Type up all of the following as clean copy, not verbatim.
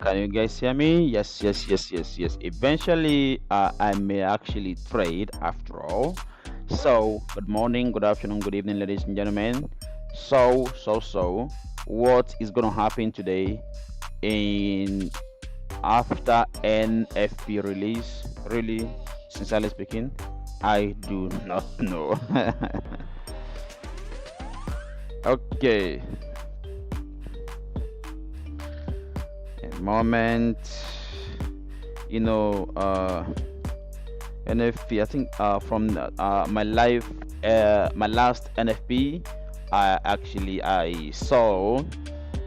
Can you guys hear me? Yes, yes, yes, yes, yes. Eventually, I may actually trade after all. So, good morning, good afternoon, good evening, ladies and gentlemen. So, what is gonna happen today in after NFP release? Really, sincerely speaking, I do not know. Okay, a moment. You know, NFP. I think from my life, my last NFP, I saw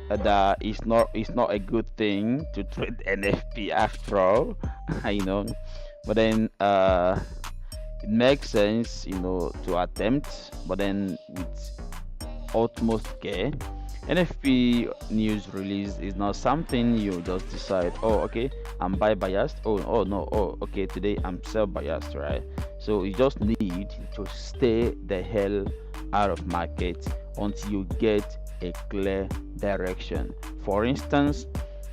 that it's not a good thing to trade NFP after all, you know. But then it makes sense, to attempt, but then with utmost care. NFP news release is not something you just decide, oh, okay, I'm buy biased. Oh no, oh, okay, today I'm sell biased, right? So you just need to stay the hell out of market until you get a clear direction. For instance,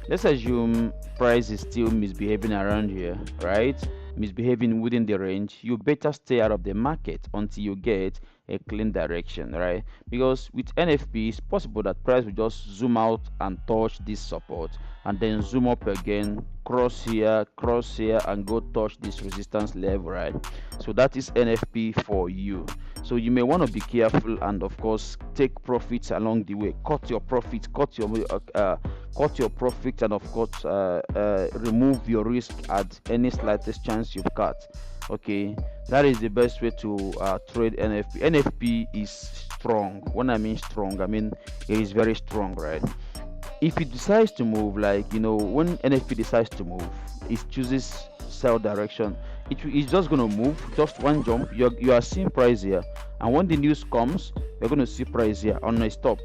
let's assume price is still misbehaving around here, right? Misbehaving within the range. You better stay out of the market until you get a clean direction, right? Because with NFP, it's possible that price will just zoom out and touch this support and then zoom up again, cross here, and go touch this resistance level, right? So that is NFP for you. So you may want to be careful and of course take profits along the way. Cut your profits, cut your profit, and of course remove your risk at any slightest chance you've got. Okay, that is the best way to trade NFP. NFP is strong. When I mean strong, I mean it is very strong, right? If it decides to move, like when NFP decides to move, it chooses sell direction. It's just gonna move, just one jump. You are seeing price here, and when the news comes, you're gonna see price here on a stop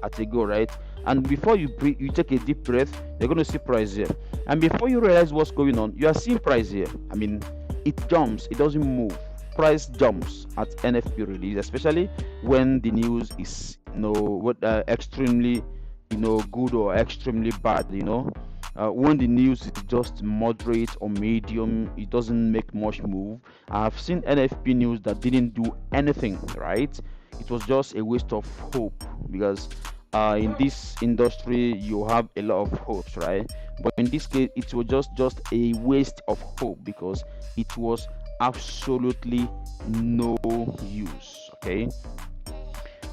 at a go, right? And before you breathe, you take a deep breath, you're gonna see price here, and before you realize what's going on, you are seeing price here. I mean, it jumps, it doesn't move. Price jumps at NFP release, especially when the news is extremely good or extremely bad. When the news is just moderate or medium, it doesn't make much move. I've seen NFP news that didn't do anything, right? It was just a waste of hope, because in this industry you have a lot of hopes, right? But in this case it was just a waste of hope, because it was absolutely no use. Okay,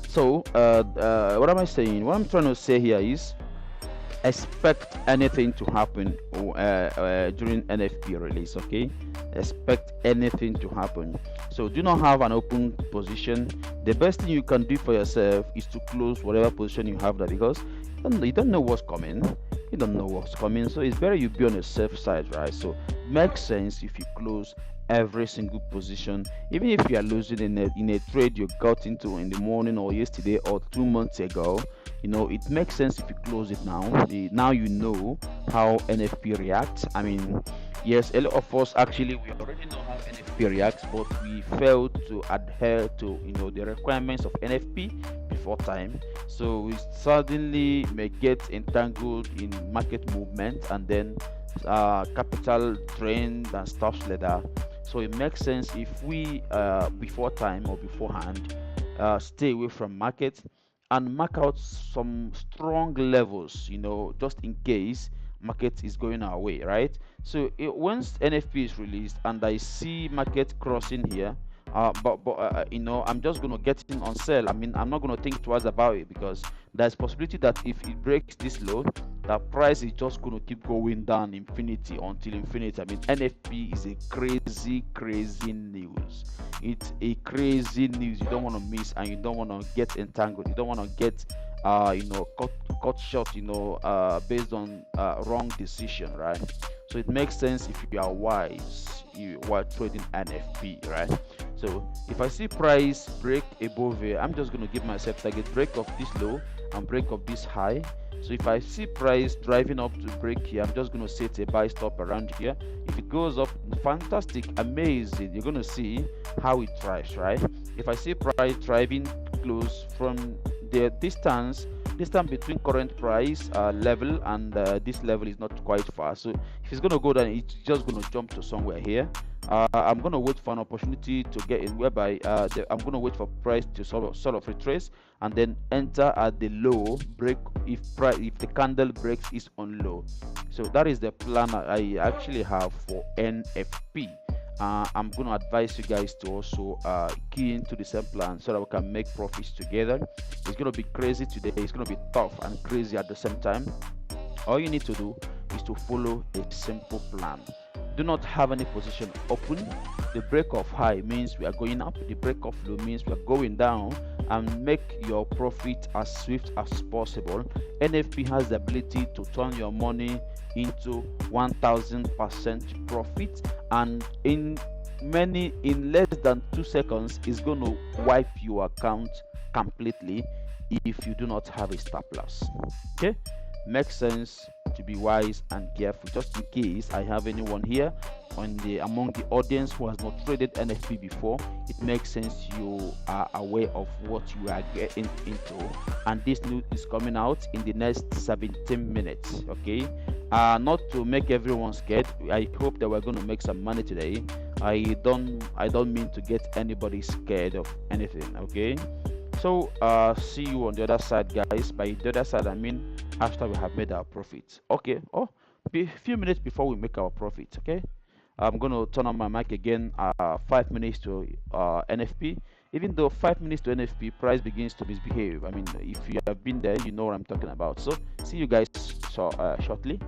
so what am I saying? What I'm trying to say here is expect anything to happen during NFP release. Okay, expect anything to happen. So do not have an open position. The best thing you can do for yourself is to close whatever position you have there, because you don't know what's coming. You don't know what's coming, so it's better you be on the safe side, right? So it makes sense if you close every single position, even if you are losing in a trade you got into in the morning or yesterday or 2 months ago. It makes sense if you close it now. Now you know how NFP reacts. I mean, yes, a lot of us actually we already know how NFP reacts, but we failed to adhere to the requirements of NFP before time. So we suddenly may get entangled in market movement, and then capital drained and stuff like that. So it makes sense if we before time or beforehand stay away from market and mark out some strong levels, just in case market is going our way, right? So once NFP is released and I see market crossing here, but I'm just gonna get in on sell. I mean, I'm not gonna think twice about it, because there's possibility that if it breaks this low, that price is just gonna keep going down infinity until infinity. I mean, NFP is a crazy news. It's a crazy news you don't want to miss, and you don't want to get entangled. You don't want to get cut short, based on wrong decision, right? So it makes sense if you are wise, you while trading NFP, right? So if I see price break above here, I'm just going to give myself target break of this low and break of this high. So if I see price driving up to break here, I'm just going to set a buy stop around here. If it goes up, fantastic, amazing, you're going to see how it thrives, right? If I see price driving close from the distance distance between current price level and this level is not quite far. So if it's going to go down, it's just going to jump to somewhere here. I'm going to wait for an opportunity to get in, whereby I'm going to wait for price to sort of retrace and then enter at the low break if the candle breaks is on low. So that is the plan I actually have for NFP. I'm going to advise you guys to also key into the same plan so that we can make profits together. It's going to be crazy today. It's going to be tough and crazy at the same time. All you need to do is to follow a simple plan. Do not have any position open. The break of high means we are going up. The break of low means we are going down, and make your profit as swift as possible. NFP has the ability to turn your money into 1000% profit, and in less than 2 seconds is going to wipe your account completely if you do not have a stop loss. Okay, makes sense to be wise and careful. Just in case I have anyone here among the audience who has not traded NFP before, it makes sense you are aware of what you are getting into, and this news is coming out in the next 17 minutes. Okay, not to make everyone scared. I hope that we're going to make some money today. I don't mean to get anybody scared of anything. Okay, so see you on the other side, guys. By the other side, I mean after we have made our profits. Okay, a few minutes before we make our profits. Okay, I'm going to turn on my mic again. 5 minutes to NFP. Even though 5 minutes to NFP, price begins to misbehave. I mean, if you have been there, you know what I'm talking about. So see you guys shortly.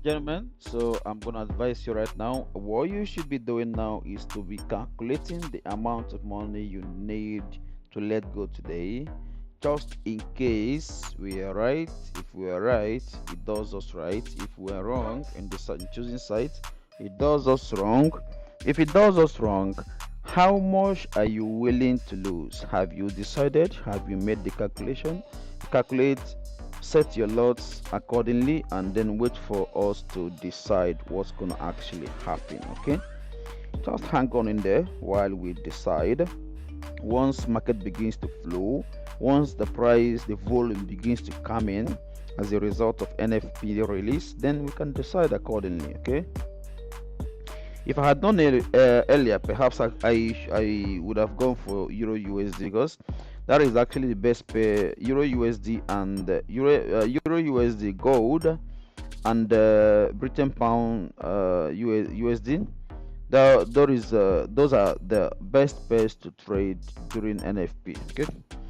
Gentlemen, so I'm gonna advise you right now. What you should be doing now is to be calculating the amount of money you need to let go today, just in case we are right. If we are right, it does us right. If we are wrong in the choosing site, it does us wrong. If it does us wrong, how much are you willing to lose? Have you decided? Have you made the calculation? Calculate, set your lots accordingly, and then wait for us to decide what's going to actually happen. Okay, just hang on in there while we decide. Once market begins to flow, once the price, the volume begins to come in as a result of NFP release, then we can decide accordingly. Okay, if I had known earlier, perhaps I would have gone for Euro USD, because that is actually the best pair. Euro USD and Euro USD gold and Britain pound USD. Those are the best pairs to trade during NFP. Okay.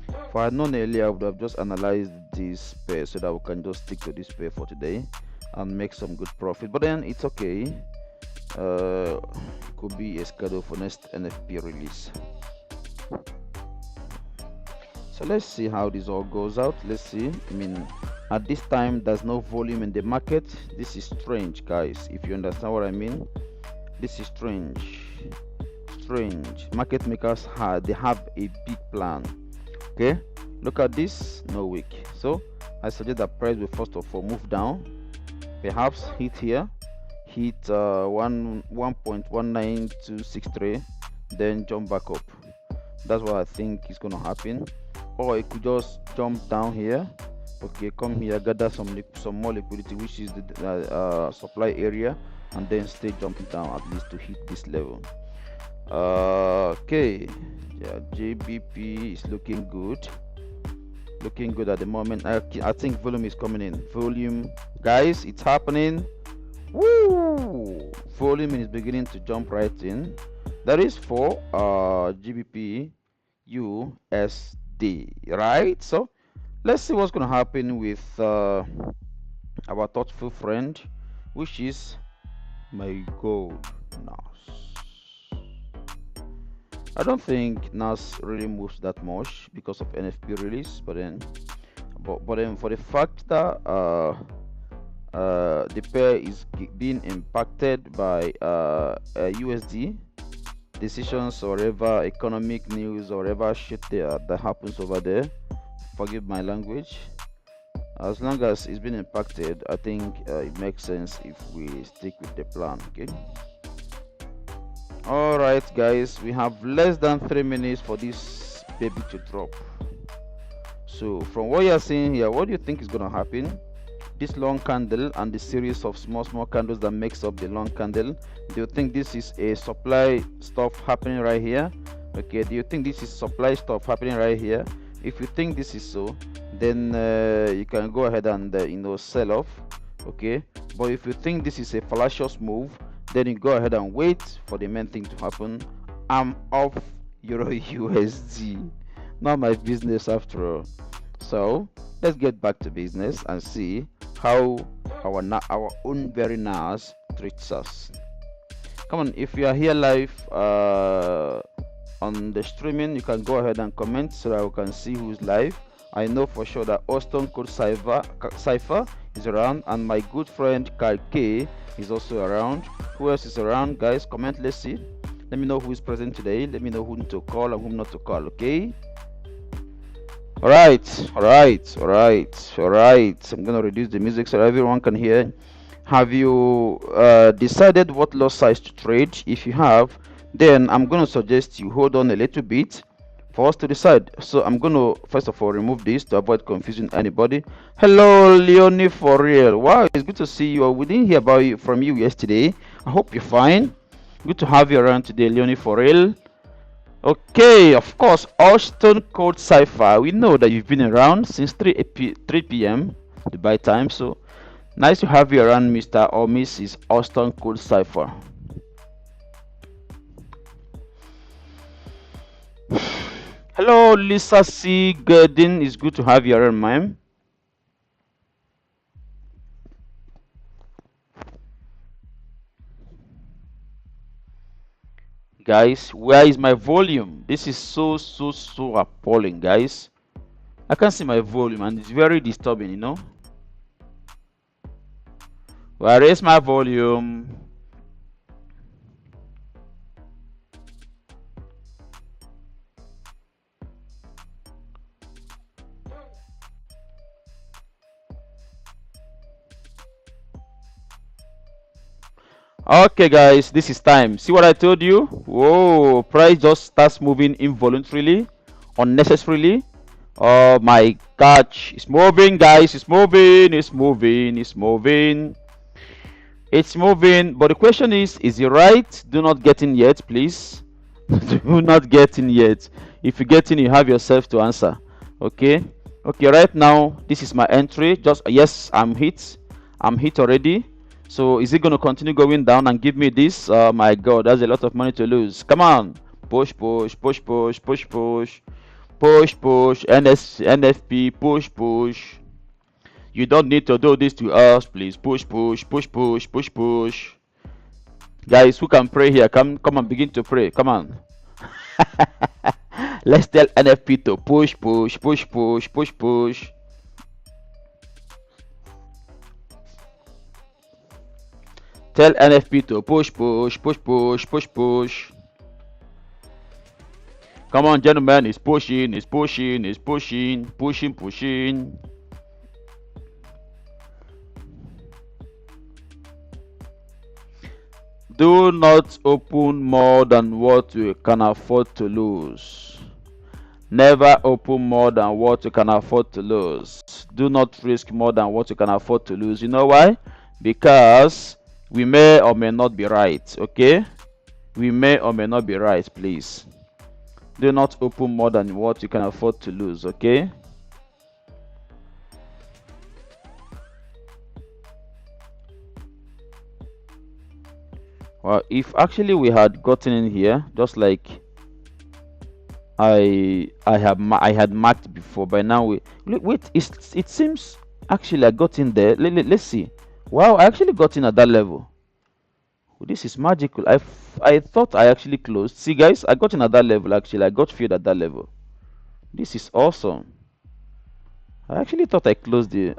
If I had known earlier, I would have just analyzed this pair so that we can just stick to this pair for today and make some good profit. But then it's okay. Could be a schedule for next NFP release. So let's see how this all goes out. Let's see. I mean, at this time there's no volume in the market. This is strange, guys. If you understand what I mean, this is strange. Market makers they have a big plan. Okay, look at this. No wick. So I suggest that price will first of all move down, perhaps hit here, hit 1.19263, then jump back up. That's what I think is going to happen. Or it could just jump down here. Okay, come here, gather some more liquidity, which is the supply area, and then stay jumping down at least to hit this level. Okay, yeah, JBP is looking good at the moment. I think volume is coming in. Volume, guys, it's happening. Woo! Volume is beginning to jump right in. That is for GBP USD, right? So let's see what's going to happen with our thoughtful friend, which is my gold NAS. I don't think NAS really moves that much because of NFP release, but then for the fact that the pair is being impacted by USD decisions or whatever economic news or whatever shit that happens over there, forgive my language, as long as it's been impacted, I think it makes sense if we stick with the plan. Okay, all right guys, we have less than 3 minutes for this baby to drop. So from what you're seeing here, what do you think is going to happen? This long candle and the series of small candles that makes up the long candle, do you think this is a supply stuff happening right here? Okay, do you think this is supply stuff happening right here? If you think this is so, then you can go ahead and sell off. Okay, but if you think this is a fallacious move, then you go ahead and wait for the main thing to happen. I'm off Euro USD, not my business after all. So let's get back to business and see how our own very NAS treats us. Come on, if you are here live on the streaming, you can go ahead and comment so that we can see who's live. I know for sure that Austin Code Cypher is around, and my good friend Kai K is also around. Who else is around, guys? Comment, let's see. Let me know who is present today. Let me know whom to call and whom not to call. Okay, all right. I'm gonna reduce the music so everyone can hear. Have you decided what lot size to trade? If you have, then I'm gonna suggest you hold on a little bit for us to decide. So I'm gonna first of all remove this to avoid confusing anybody. Hello, Leonie, for real. Wow, it's good to see you. We didn't hear from you yesterday. I hope you're fine. Good to have you around today, Leonie, for real. Okay, of course, Austin Code Cypher. We know that you've been around since 3 p.m. Dubai time. So nice to have you around, Mr. or Mrs. Austin Code Cypher. Hello, Lisa C. Gurdon. It's good to have you around, ma'am. Guys, where is my volume? This is so appalling, guys. I can't see my volume and it's very disturbing, you know. Where is my volume? Okay, guys, this is time. See what I told you? Whoa, price just starts moving involuntarily, unnecessarily. Oh my gosh, it's moving, guys. It's moving, it's moving, it's moving. It's moving, but the question is it right? Do not get in yet, please. Do not get in yet. If you get in, you have yourself to answer. Okay. Okay, right now, this is my entry. Just yes, I'm hit. I'm hit already. So is it going to continue going down and give me this? Oh my god, that's a lot of money to lose. Come on. Push, push, push, push, push, push. Push, push, NFP, push, push. You don't need to do this to us, please. Push, push, push, push, push, push. Guys, who can pray here? Come and begin to pray. Come on. Let's tell NFP to push, push, push, push, push, push. Tell NFP to push, push, push, push, push, push. Come on, gentlemen. It's pushing, it's pushing, it's pushing, pushing, pushing. Do not open more than what you can afford to lose. Never open more than what you can afford to lose. Do not risk more than what you can afford to lose. You know why? Because we may or may not be right, okay? We may or may not be right, please. Do not open more than what you can afford to lose, okay? Well, if actually we had gotten in here, just like I had marked before, by now wait, it seems actually I got in there. Let's see. Wow, I actually got in at that level. This is magical. I thought I actually closed. See, guys, I got in at that level. Actually, I got filled at that level. This is awesome. I actually thought I closed the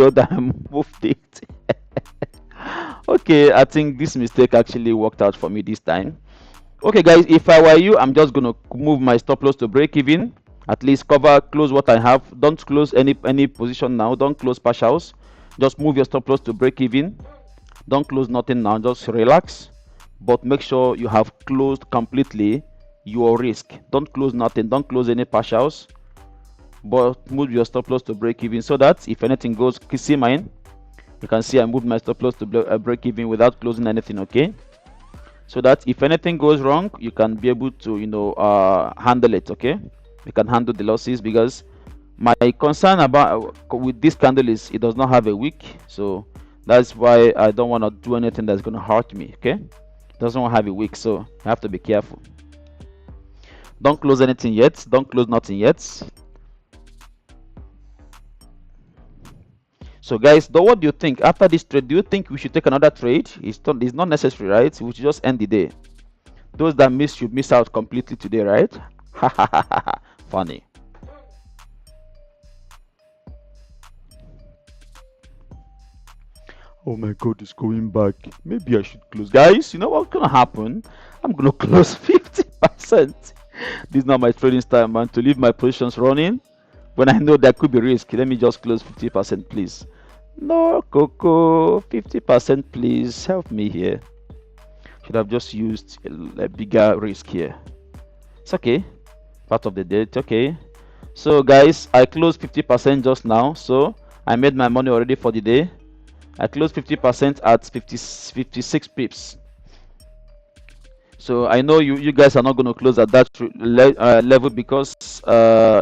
order and moved it. Okay, I think this mistake actually worked out for me this time. Okay, guys, if I were you, I'm just gonna move my stop loss to break even. At least close what I have. Don't close any position now. Don't close partials. Just move your stop loss to break even. Don't close nothing now. Just relax, but make sure you have closed completely your risk. Don't close nothing. Don't close any partials, but move your stop loss to break even, so that if anything goes, see mine, you can see I moved my stop loss to break even without closing anything. Okay, so that if anything goes wrong, you can be able to handle it. Okay, you can handle the losses, because my concern about with this candle is it does not have a wick, so that's why I don't want to do anything that's going to hurt me. Okay, it doesn't have a wick, so I have to be careful. Don't close anything yet. Don't close nothing yet. So guys, what do you think after this trade? Do you think we should take another trade? It's not necessary, right? We should just end the day. Those that miss should miss out completely today, right? Funny. Oh my god, it's going back. Maybe I should close. Guys, you know what's gonna happen? I'm gonna close 50%. This is not my trading style, man, to leave my positions running when I know there could be risk. Let me just close 50%, please. No, Coco, 50%, please. Help me here. Should have just used a bigger risk here. It's okay. Part of the day, it's okay. So, guys, I closed 50% just now. So, I made my money already for the day. I closed 50% at 56 pips. So I know you guys are not going to close at that level, because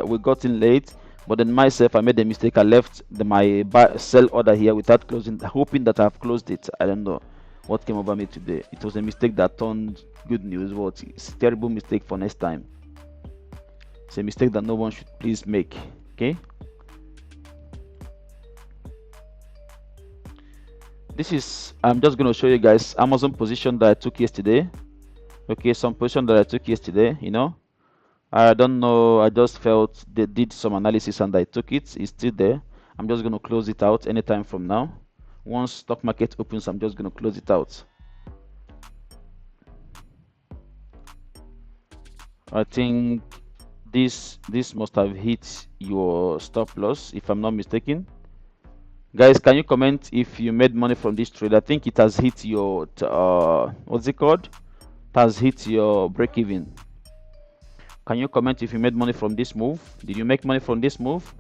we got in late. But then myself, I made a mistake. I left my sell order here without closing, hoping that I've closed it. I don't know what came over me today. It was a mistake that turned good news. What? It's a terrible mistake for next time. It's a mistake that no one should please make. Okay. This is, I'm just going to show you guys Amazon position that I took yesterday. Okay, some position that I took yesterday, you know, I don't know, I just felt they did some analysis and I took it. It's still there. I'm just going to close it out anytime from now. Once stock market opens, I'm just going to close it out. I think this must have hit your stop loss, if I'm not mistaken. Guys, can you comment if you made money from this trade? I think it has hit your what's it called? It has hit your break even. Can you comment if you made money from this move? Did you make money from this move?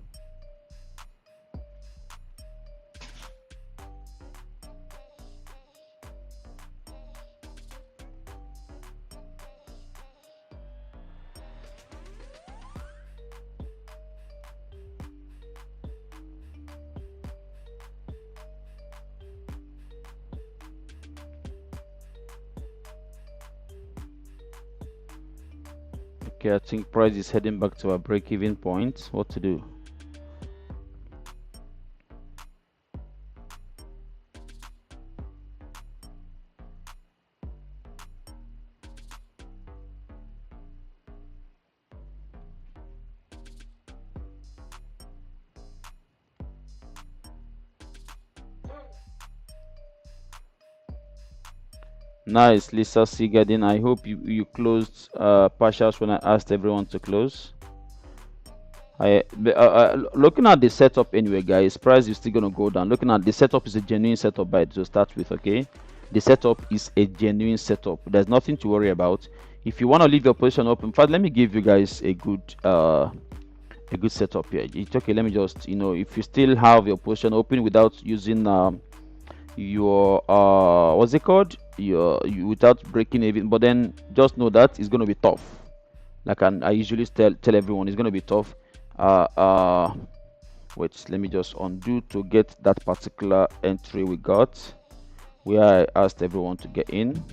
Okay, I think price is heading back to a break-even point. What to do? Nice, Lisa Seagarden. I hope you closed partials when I asked everyone to close. Looking at the setup anyway, guys, price is still gonna go down. Looking at the setup is a genuine setup by to start with. Okay, the setup is a genuine setup. There's nothing to worry about. If you want to leave your position open, in fact, let me give you guys a good setup here. It's okay. Let me just, you know, if you still have your position open without using your what's it called, without breaking even, but then just know that it's gonna be tough. Like I usually tell everyone, it's gonna be tough. Wait, let me just undo to get that particular entry we got where I asked everyone to get in.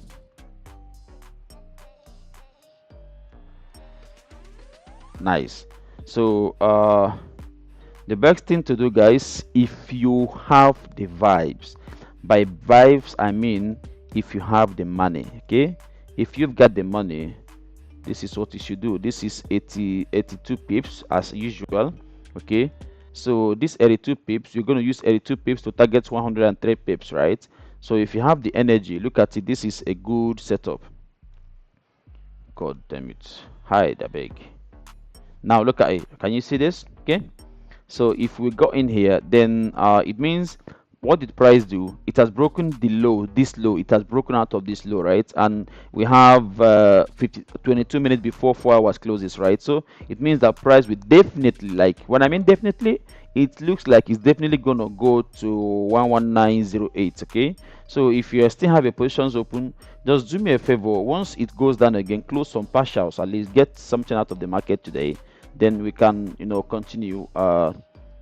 Nice. So the best thing to do, guys, if you have the vibes, by vibes I mean if you have the money. Okay, if you've got the money, this is what you should do. This is 82 pips as usual. Okay, so this 82 pips, you're going to use 82 pips to target 103 pips, right? So if you have the energy, look at it. This is a good setup. God damn it, hide, I beg. Now look at it. Can you see this? Okay, so if we go in here, then it means, what did price do? It has broken the low, this low. It has broken out of this low, right? And we have 22 minutes before 4 hours closes, right? So it means that price will definitely, like, when I mean definitely, it looks like it's definitely gonna go to 11908. Okay, so if you still have your positions open, just do me a favor. Once it goes down again, close some partials, at least get something out of the market today. Then we can, you know, continue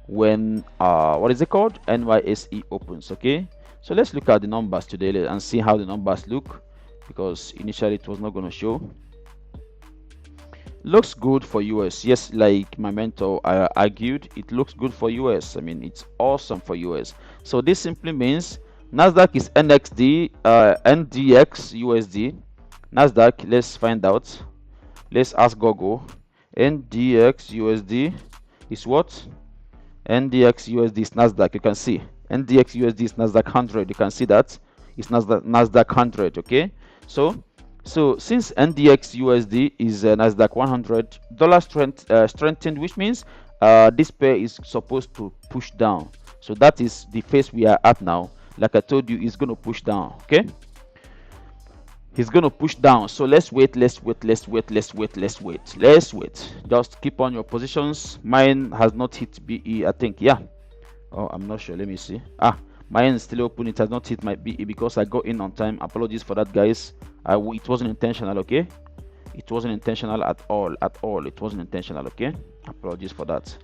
when what is it called, NYSE opens. Okay, so let's look at the numbers today and see how the numbers look, because initially it was not going to show. Looks good for US. Yes, like my mentor argued, it looks good for US. I mean, it's awesome for US. So this simply means Nasdaq is NXD, NDX USD. Nasdaq, let's find out. Let's ask Google. NDX USD is what? NDX USD is Nasdaq. You can see NDX USD is Nasdaq 100. You can see that it's Nasdaq 100. Okay, so since NDX USD is Nasdaq 100, dollar strengthened, which means this pair is supposed to push down. So that is the phase we are at now. Like I told you, it's going to push down. Okay, he's going to push down. So let's wait. Just keep on your positions. Mine has not hit BE, I think. Yeah, oh, I'm not sure. Let me see. Mine is still open. It has not hit my BE because I got in on time. Apologies for that, guys. It wasn't intentional. Okay, it wasn't intentional at all. It wasn't intentional. Okay, apologies for that.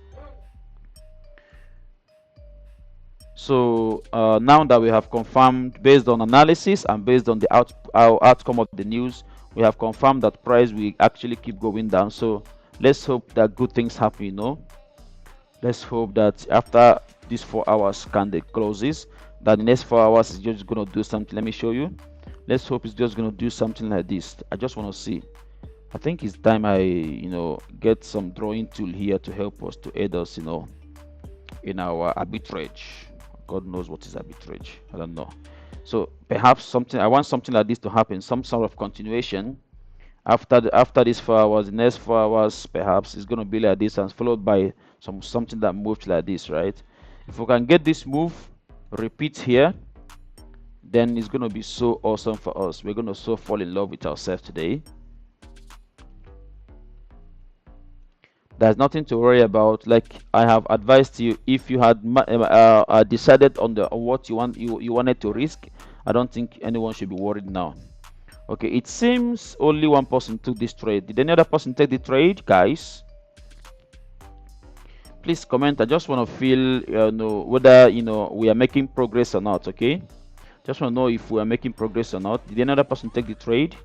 So now that we have confirmed, based on analysis and based on the outcome of the news, we have confirmed that price will actually keep going down. So let's hope that good things happen. You know, let's hope that after these 4 hours candle closes, that the next 4 hours is just gonna do something. Let me show you. Let's hope it's just going to do something like this. I just want to see. I think it's time I get some drawing tool here to help us, to aid us in our arbitrage. God knows what is arbitrage. I don't know. So perhaps something, I want something like this to happen, some sort of continuation after these 4 hours. The next 4 hours perhaps is going to be like this, and followed by something that moves like this, right? If we can get this move repeat here, then it's going to be so awesome for us. We're going to so fall in love with ourselves today. There's nothing to worry about. Like I have advised you, if you had decided on what you wanted to risk, I don't think anyone should be worried now. Okay, it seems only one person took this trade. Did any other person take the trade, guys? Please comment. I just want to feel know whether we are making progress or not. Okay, just want to know if we are making progress or not. Did any other person take the trade?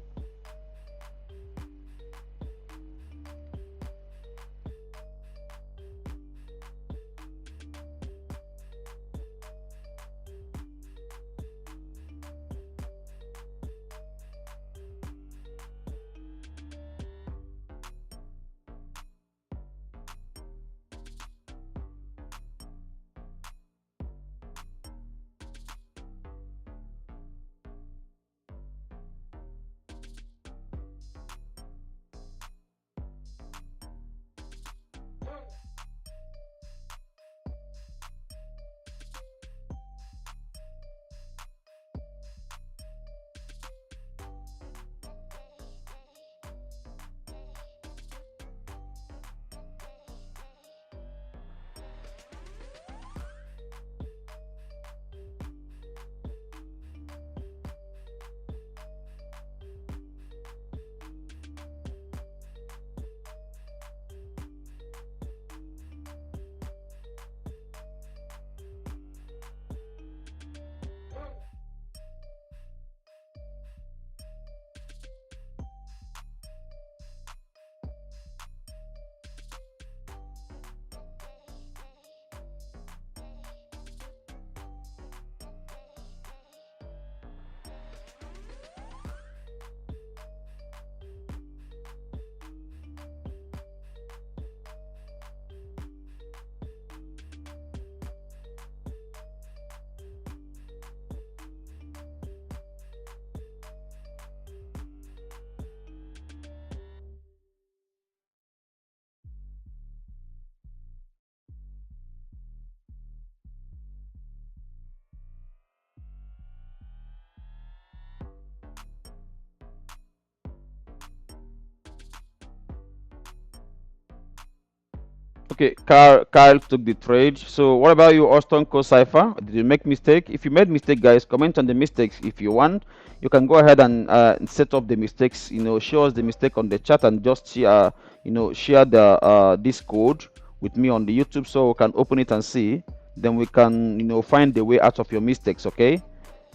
Okay, Kyle took the trade. So what about you, Austin Co-Cipher? Did you make mistake? If you made mistake, guys, comment on the mistakes. If you want, you can go ahead and set up the mistakes. Show us the mistake on the chat and just share the this code with me on the YouTube so we can open it and see. Then we can find the way out of your mistakes. Okay.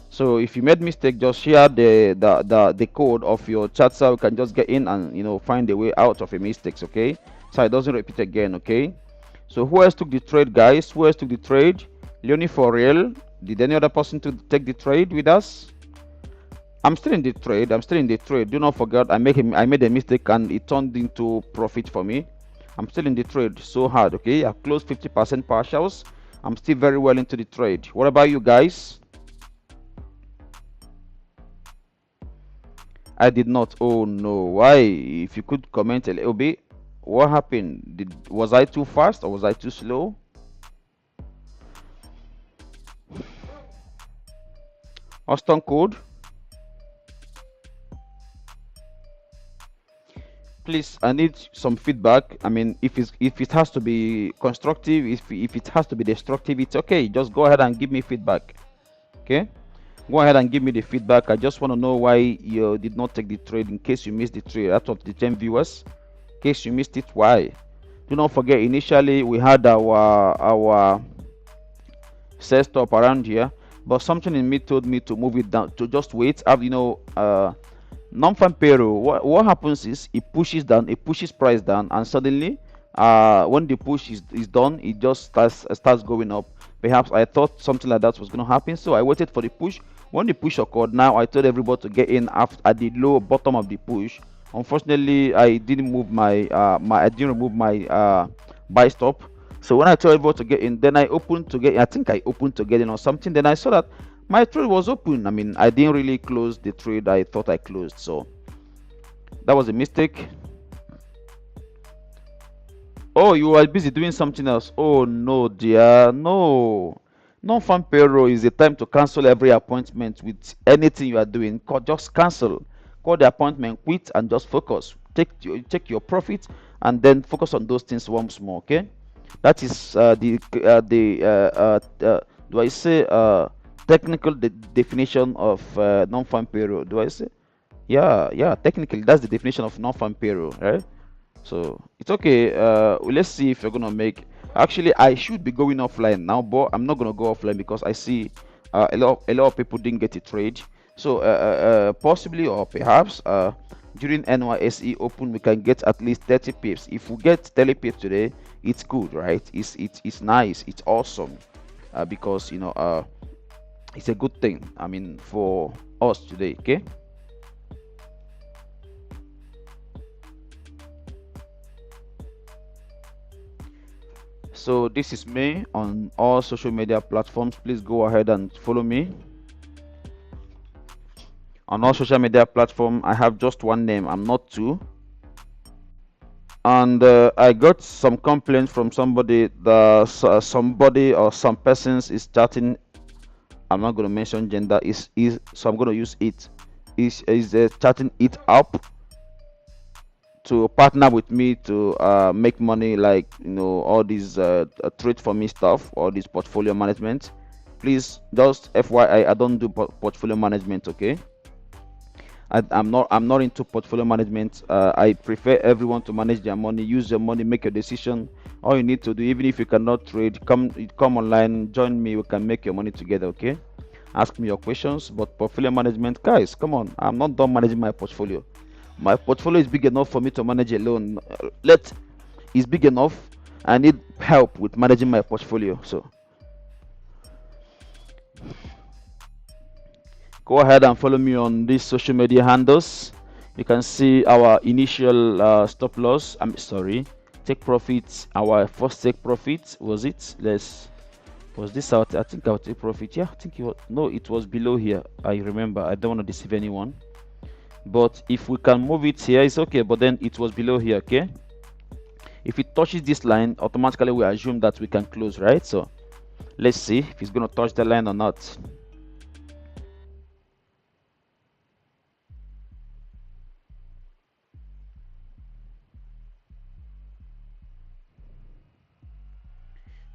So if you made mistake, just share the code of your chat so we can just get in and find the way out of your mistakes. Okay, so it doesn't repeat again. Okay, so who else took the trade, guys? Who else took the trade? Leonie for real? Did any other person to take the trade with us? I'm still in the trade. I'm still in the trade. Do not forget, I made a mistake and it turned into profit for me. I'm still in the trade so hard. Okay, I closed 50% partials. I'm still very well into the trade. What about you guys? I did not. Oh no, why? If you could comment a little bit, what happened? Was I too fast or was I too slow? Austin code. Please, I need some feedback. I mean, if it has to be constructive, if it has to be destructive, it's okay. Just go ahead and give me feedback. Okay? Go ahead and give me the feedback. I just want to know why you did not take the trade, in case you missed the trade. Out of the 10 viewers, in case you missed it, why? Do not forget, initially we had our sell stop around here, but something in me told me to move it down, to just wait. Non-farm payroll, what happens is it pushes down, it pushes price down, and suddenly when the push is done, it just starts going up. Perhaps I thought something like that was going to happen, so I waited for the push. When the push occurred, now I told everybody to get in after at the low bottom of the push. Unfortunately, I didn't move I didn't remove my buy stop. So when I told everybody to get in, then I opened to get in. I think I opened to get in or something. Then I saw that my trade was open. I mean, I didn't really close the trade I thought I closed. So that was a mistake. Oh, you are busy doing something else. Oh no, dear. No. Non-farm payroll is the time to cancel every appointment with anything you are doing. Just cancel. Call the appointment, quit, and just focus. Take your profit and then focus on those things once more. Okay, that is do I say technical definition of non-farm payroll? Do I say? Yeah. Technically, that's the definition of non-farm payroll, right? So it's okay. Let's see if you're gonna make. Actually, I should be going offline now, but I'm not gonna go offline because I see a lot of people didn't get a trade. So possibly or perhaps during NYSE Open we can get at least 30 pips. If we get 30 pips today, it's good, right? It's nice. It's awesome because it's a good thing. I mean for us today. Okay. So this is me on all social media platforms. Please go ahead and follow me. On all social media platforms, I have just one name. I'm not two. And I got some complaints from somebody that somebody or some persons is chatting. I'm not going to mention gender. So I'm going to use it. Is chatting it up to partner with me to make money, like all these trade for me stuff, all this portfolio management. Please, just FYI, I don't do portfolio management. Okay, I'm not into portfolio management. I prefer everyone to manage their money, use your money, make your decision. All you need to do, even if you cannot trade, come online, join me, we can make your money together. Okay, ask me your questions. But portfolio management, guys, come on, I'm not done managing my portfolio. My portfolio is big enough for me to manage alone. It's big enough. I need help with managing my portfolio. So go ahead and follow me on these social media handles. You can see our initial stop loss. I'm sorry, take profits. Our first take profit was it? Was this out? I think our take profit. Yeah, I think it was. No, it was below here. I remember. I don't want to deceive anyone. But if we can move it here, it's okay. But then it was below here. Okay. If it touches this line, automatically we assume that we can close, right? So let's see if it's going to touch the line or not.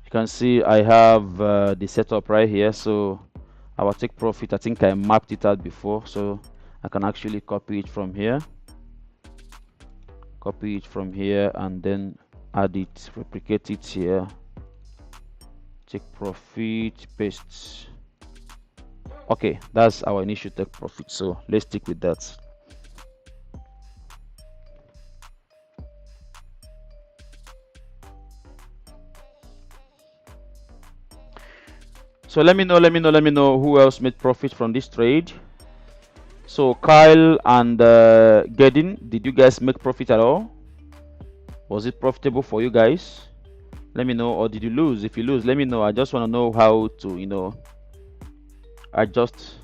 You can see I have the setup right here. So our take profit, I think I mapped it out before, so I can actually copy it from here, and then add it, replicate it here, take profit, paste. Okay, that's our initial take profit, so let's stick with that. So let me know who else made profit from this trade. So Kyle and Gedin, did you guys make profit at all? Was it profitable for you guys? Let me know. Or did you lose? If you lose, let me know. I just want to know how to adjust.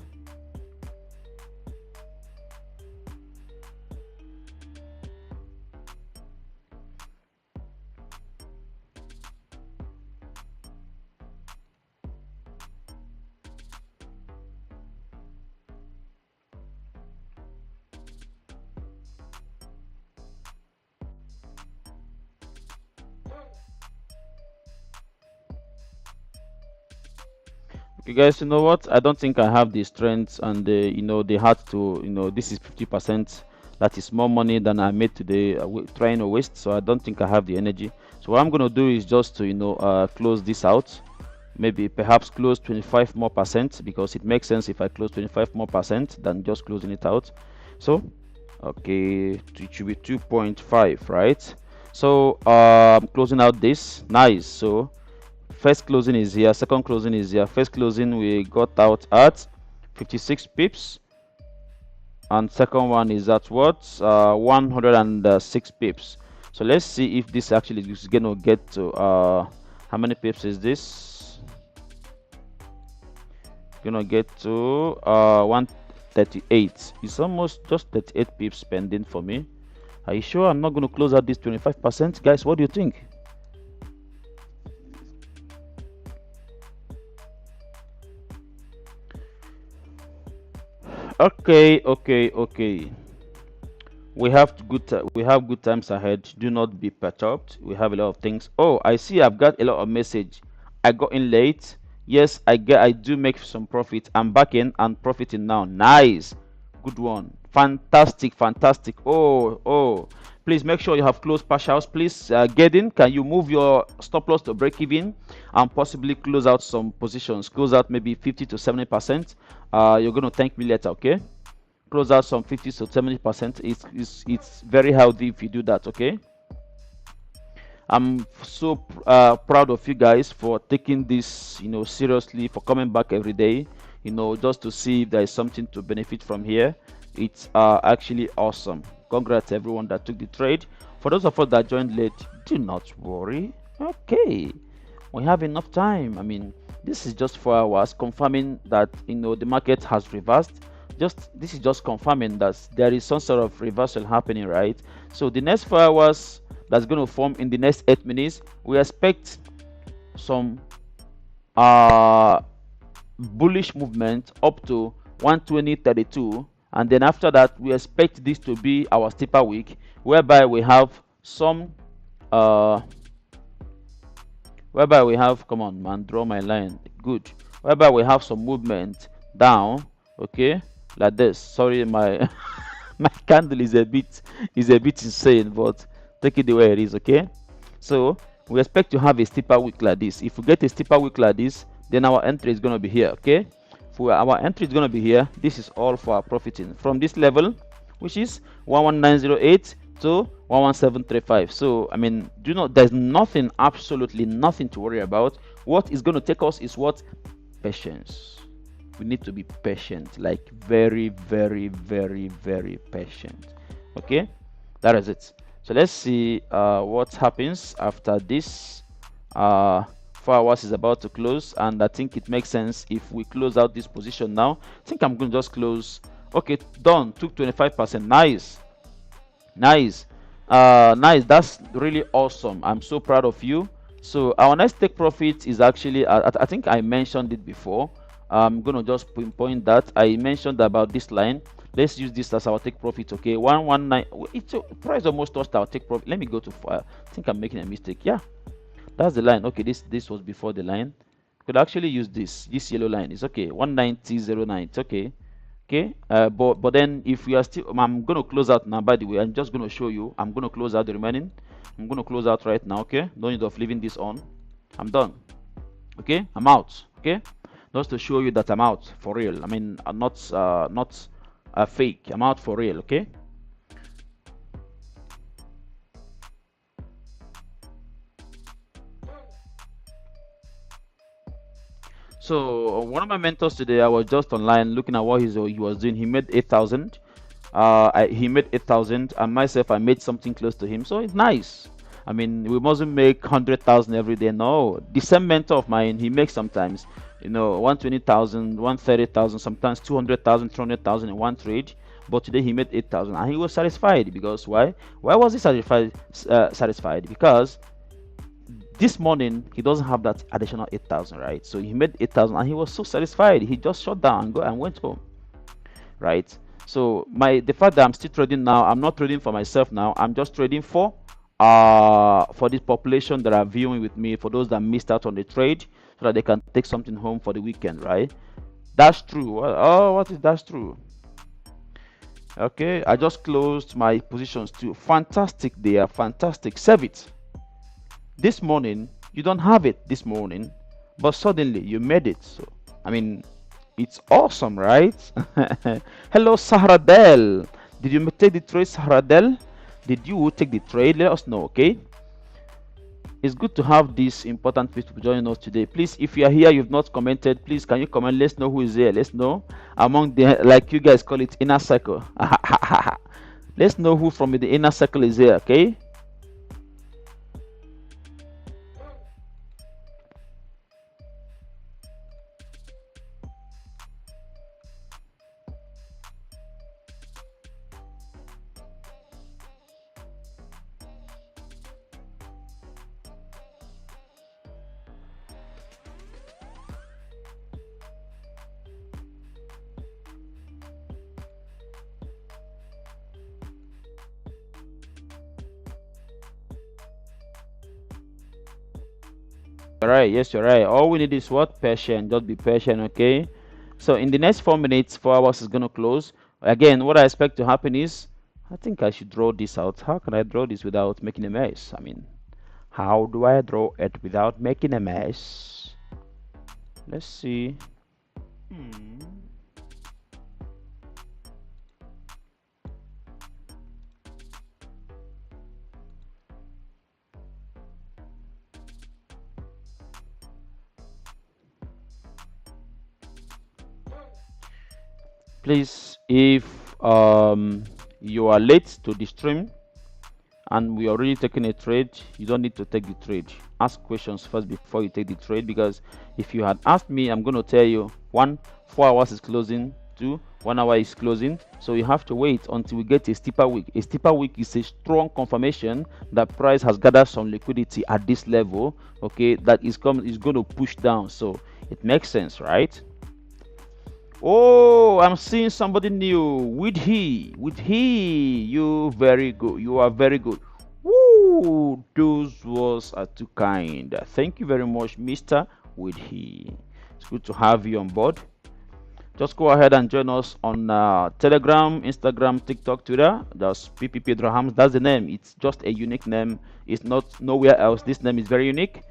Okay guys, you know what, I don't think I have the strength and the heart to, this is 50%. That is more money than I made today trying to waste. So I don't think I have the energy. So what I'm going to do is just to close this out, maybe perhaps close 25 more percent, because it makes sense if I close 25 more percent than just closing it out. So okay, it should be 2.5, right? So I'm closing out this. Nice. So First closing is here, second closing is here. First closing we got out at 56 pips, and second one is at what, 106 pips. So let's see if this actually is gonna get to how many pips is this? Gonna get to 138. It's almost just 38 pips pending for me. Are you sure I'm not going to close out this 25%? Guys, what do you think? Okay. We have good times ahead. Do not be perturbed. We have a lot of things. Oh, I see I've got a lot of message. I got in late. Yes, I do make some profit. I'm back in and profiting now. Nice. Good one. Fantastic. Oh. Please make sure you have closed partials. Please get in. Can you move your stop loss to break even and possibly close out some positions? Close out maybe 50 to 70%. You're going to thank me later, okay? Close out some 50 to 70%. It's very healthy if you do that, okay? I'm so proud of you guys for taking this, seriously, for coming back every day, just to see if there is something to benefit from here. It's actually awesome. Congrats everyone that took the trade. For those of us that joined late, do not worry. Okay, we have enough time. I mean, this is just 4 hours confirming that the market has reversed. This is just confirming that there is some sort of reversal happening, right? So the next 4 hours that's going to form in the next 8 minutes, we expect some bullish movement up to 120.32, and then after that we expect this to be our steeper week, whereby we have some come on man, draw my line, good, whereby we have some movement down, okay, like this. Sorry, my my candle is a bit insane, but take it the way it is, okay? So we expect to have a steeper week like this. If we get a steeper week like this, then our entry is going to be here, okay? For our entry is going to be here. This is all for our profiting from this level, which is 11908 to 11735. So I mean, there's nothing, absolutely nothing to worry about. What is going to take us is what? Patience. We need to be patient, like very patient, okay? That is it. So let's see what happens after this. 4 hours is about to close, and I think it makes sense if we close out this position now. I think I'm going to just close. Okay, done. Took 25%. Nice. Nice. That's really awesome. I'm so proud of you. So our next take profit is actually, I think I mentioned it before. I'm going to just pinpoint that. I mentioned about this line. Let's use this as our take profit, okay? 119. It's a price almost touched our take profit. Let me go to I think I'm making a mistake. Yeah, that's the line. Okay, this was before the line. Could actually use this yellow line. It's okay. 190.09. It's okay. Okay, but then if we are still, I'm going to close out now. By the way, I'm just going to show you. I'm going to close out the remaining. I'm going to close out right now, okay? No need of leaving this on. I'm done. Okay, I'm out. Okay, just to show you that I'm out for real. I mean, I'm not fake. I'm out for real. Okay. So one of my mentors today, I was just online looking at what he was doing. He made 8,000. He made 8,000, and myself, I made something close to him. So it's nice. I mean, we mustn't make 100,000 every day. No, the same mentor of mine, he makes sometimes, 120,000, 130,000, sometimes 200,000, 300,000 in one trade. But today he made 8,000, and he was satisfied. Because why? Why was he satisfied? Because this morning he doesn't have that additional 8,000, right? So he made 8,000, and he was so satisfied. He just shut down and went home, right? So the fact that I'm still trading now, I'm not trading for myself now. I'm just trading for this population that are viewing with me, for those that missed out on the trade, so that they can take something home for the weekend, right? That's true. Oh, what is that's true? Okay, I just closed my positions too. Fantastic. They are fantastic. Save it. This morning you don't have it this morning, but suddenly you made it. So I mean, it's awesome, right? Hello, Sahradel. Did you take the trade, Sahradel? Did you take the trade? Let us know, okay? It's good to have these important people joining us today. Please, if you are here, you've not commented, please can you comment? Let's know who is here. Let's know among the, like you guys call it, inner circle. Let's know who from the inner circle is here, okay? All right, yes, you're right. All we need is what? Patient. Just be patient, okay? So in the next 4 minutes, 4 hours is gonna close. Again, what I expect to happen is, I think I should draw this out. How can I draw this without making a mess? I mean, how do I draw it without making a mess? Let's see. Hmm. Please, if you are late to the stream and we are already taking a trade, you don't need to take the trade. Ask questions first before you take the trade, because if you had asked me, I'm going to tell you, 1, 4 hours is closing, 2, 1 hour is closing, so you have to wait until we get a steeper wick. A steeper wick is a strong confirmation that price has gathered some liquidity at this level, okay, that is going to push down. So it makes sense, right? Oh, I'm seeing somebody new. With he, you very good. You are very good. Woo, those words are too kind. Thank you very much, Mr. With he. It's good to have you on board. Just go ahead and join us on Telegram, Instagram, TikTok, Twitter. That's PPP Drahams. That's the name. It's just a unique name. It's not nowhere else. This name is very unique.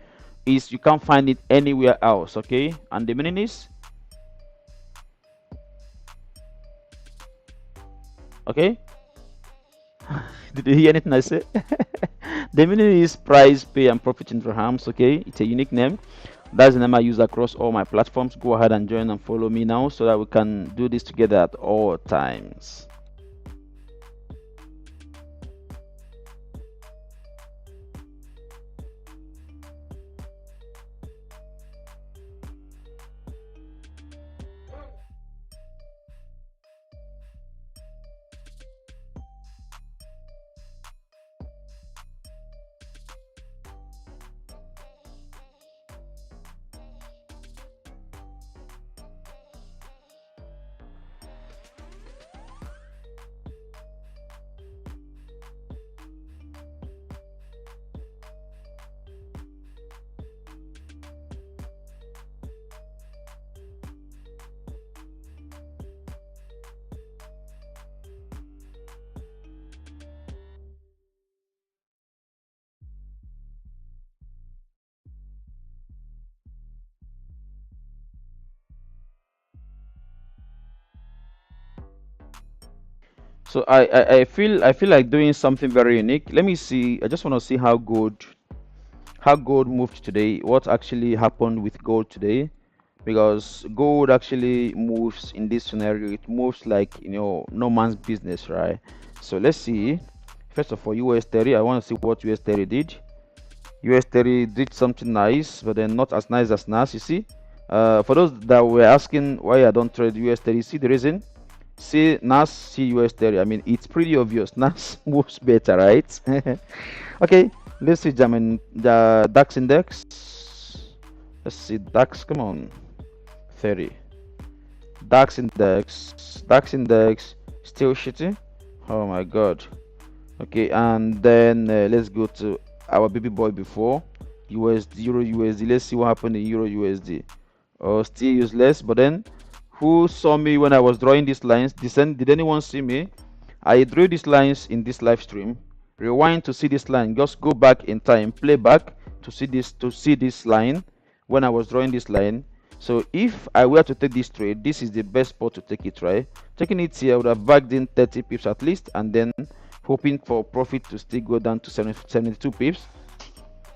You can't find it anywhere else. Okay, and the meaning is, okay. Did you hear anything I said? The meaning is price, pay, and profit in dirhams. Okay, it's a unique name. That's the name I use across all my platforms. Go ahead and join and follow me now so that we can do this together at all times. So I feel like doing something very unique. Let me see. I just want to see how gold moved today. What actually happened with gold today? Because gold actually moves in this scenario. It moves like, no man's business, right? So let's see. First of all, US30. I want to see what US30 did. US30 did something nice, but then not as nice as NAS. You see, for those that were asking why I don't trade US30, see the reason. See NAS, see US30. I mean, it's pretty obvious. NAS moves better, right? Okay, let's see the DAX index. Let's see DAX. Come on, 30. DAX index still shitty. Oh my god. Okay, and then let's go to our baby boy before USD, Euro USD. Let's see what happened in Euro USD. Oh, still useless. But then, who saw me when I was drawing these lines? Did anyone see me? I drew these lines in this live stream. Rewind to see this line. Just go back in time, play back to see this line when I was drawing this line. So if I were to take this trade, this is the best spot to take it, right? Taking it here, I would have bagged in 30 pips at least, and then hoping for profit to still go down to 72 pips.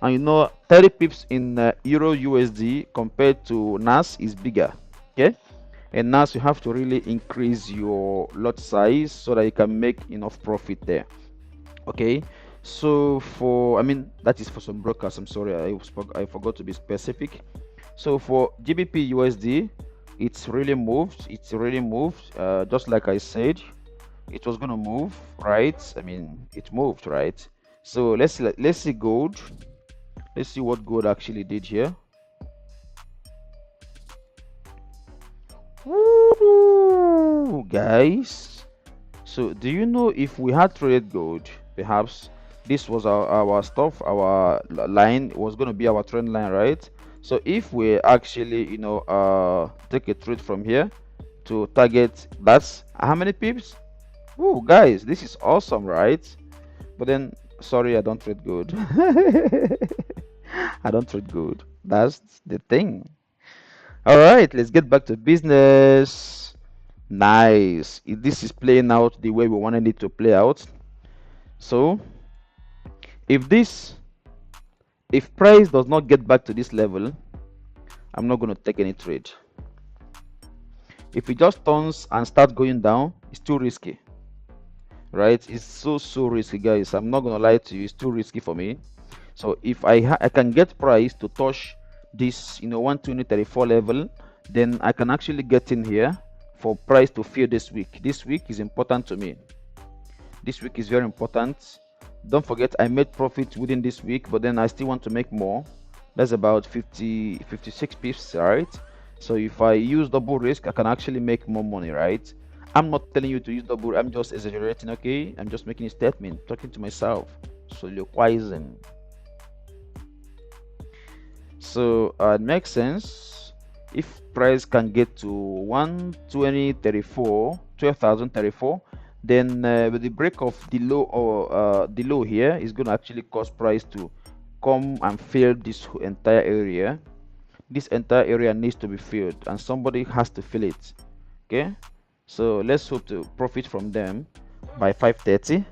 And you know, 30 pips in Euro USD compared to NAS is bigger. Okay, and NAS you have to really increase your lot size so that you can make enough profit there. Okay, so for, I mean, that is for some brokers. I'm sorry, I forgot to be specific. So for GBP USD, it's really moved. It's really moved. Just like I said, it was gonna move, right? I mean, it moved, right? So let's see gold. Let's see what gold actually did here. Woo, guys. So do you know, if we had traded gold, perhaps this was our stuff, our line was going to be our trend line, right? So if we actually, take a trade from here to target, that's how many pips? Woo, guys, this is awesome, right? But then, sorry, I don't trade gold. I don't trade gold. That's the thing. All right, let's get back to business. Nice. This is playing out the way we wanted it to play out. So, if this, if price does not get back to this level, I'm not going to take any trade. If it just turns and starts going down, it's too risky, right? It's so risky, guys. I'm not going to lie to you. It's too risky for me. So if I can get price to touch this 120.34 level, then I can actually get in here for price to fill this week. This week is important to me. This week is very important. Don't forget, I made profit within this week, but then I still want to make more. That's about 56 pips, right? So if I use double risk, I can actually make more money, right? I'm not telling you to use double, I'm just exaggerating, okay? I'm just making a statement, talking to myself, soliloquizing. So it makes sense. If price can get to 120.34, 12,034, then with the break of the low, or the low here is going to actually cause price to come and fill this entire area. This entire area needs to be filled, and somebody has to fill it. Okay, so let's hope to profit from them by 5:30.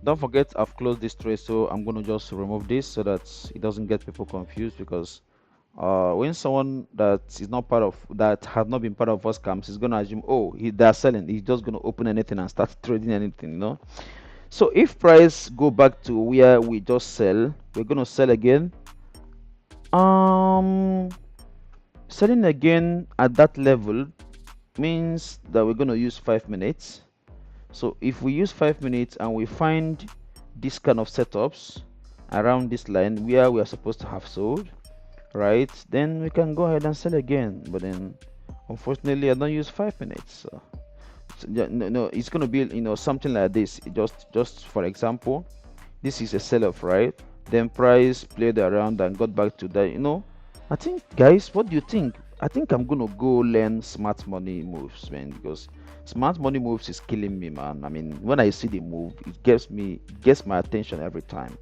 Don't forget, I've closed this trade, so I'm going to just remove this so that it doesn't get people confused, because when someone that is not part of, that has not been part of us camps, is going to assume, oh, they're selling, he's just going to open anything and start trading anything. So if price go back to where we just sell, we're going to sell again. Selling again at that level means that we're going to use 5 minutes. So if we use 5 minutes and we find this kind of setups around this line where we are supposed to have sold, right, then we can go ahead and sell again. But then unfortunately I don't use 5 minutes. No, it's going to be something like this. Just for example, this is a sell-off, right? Then price played around and got back to that. I think, guys, what do you think? I think I'm gonna go learn smart money moves, man, because smart money moves is killing me, man. I mean, when I see the move, it gets my attention every time.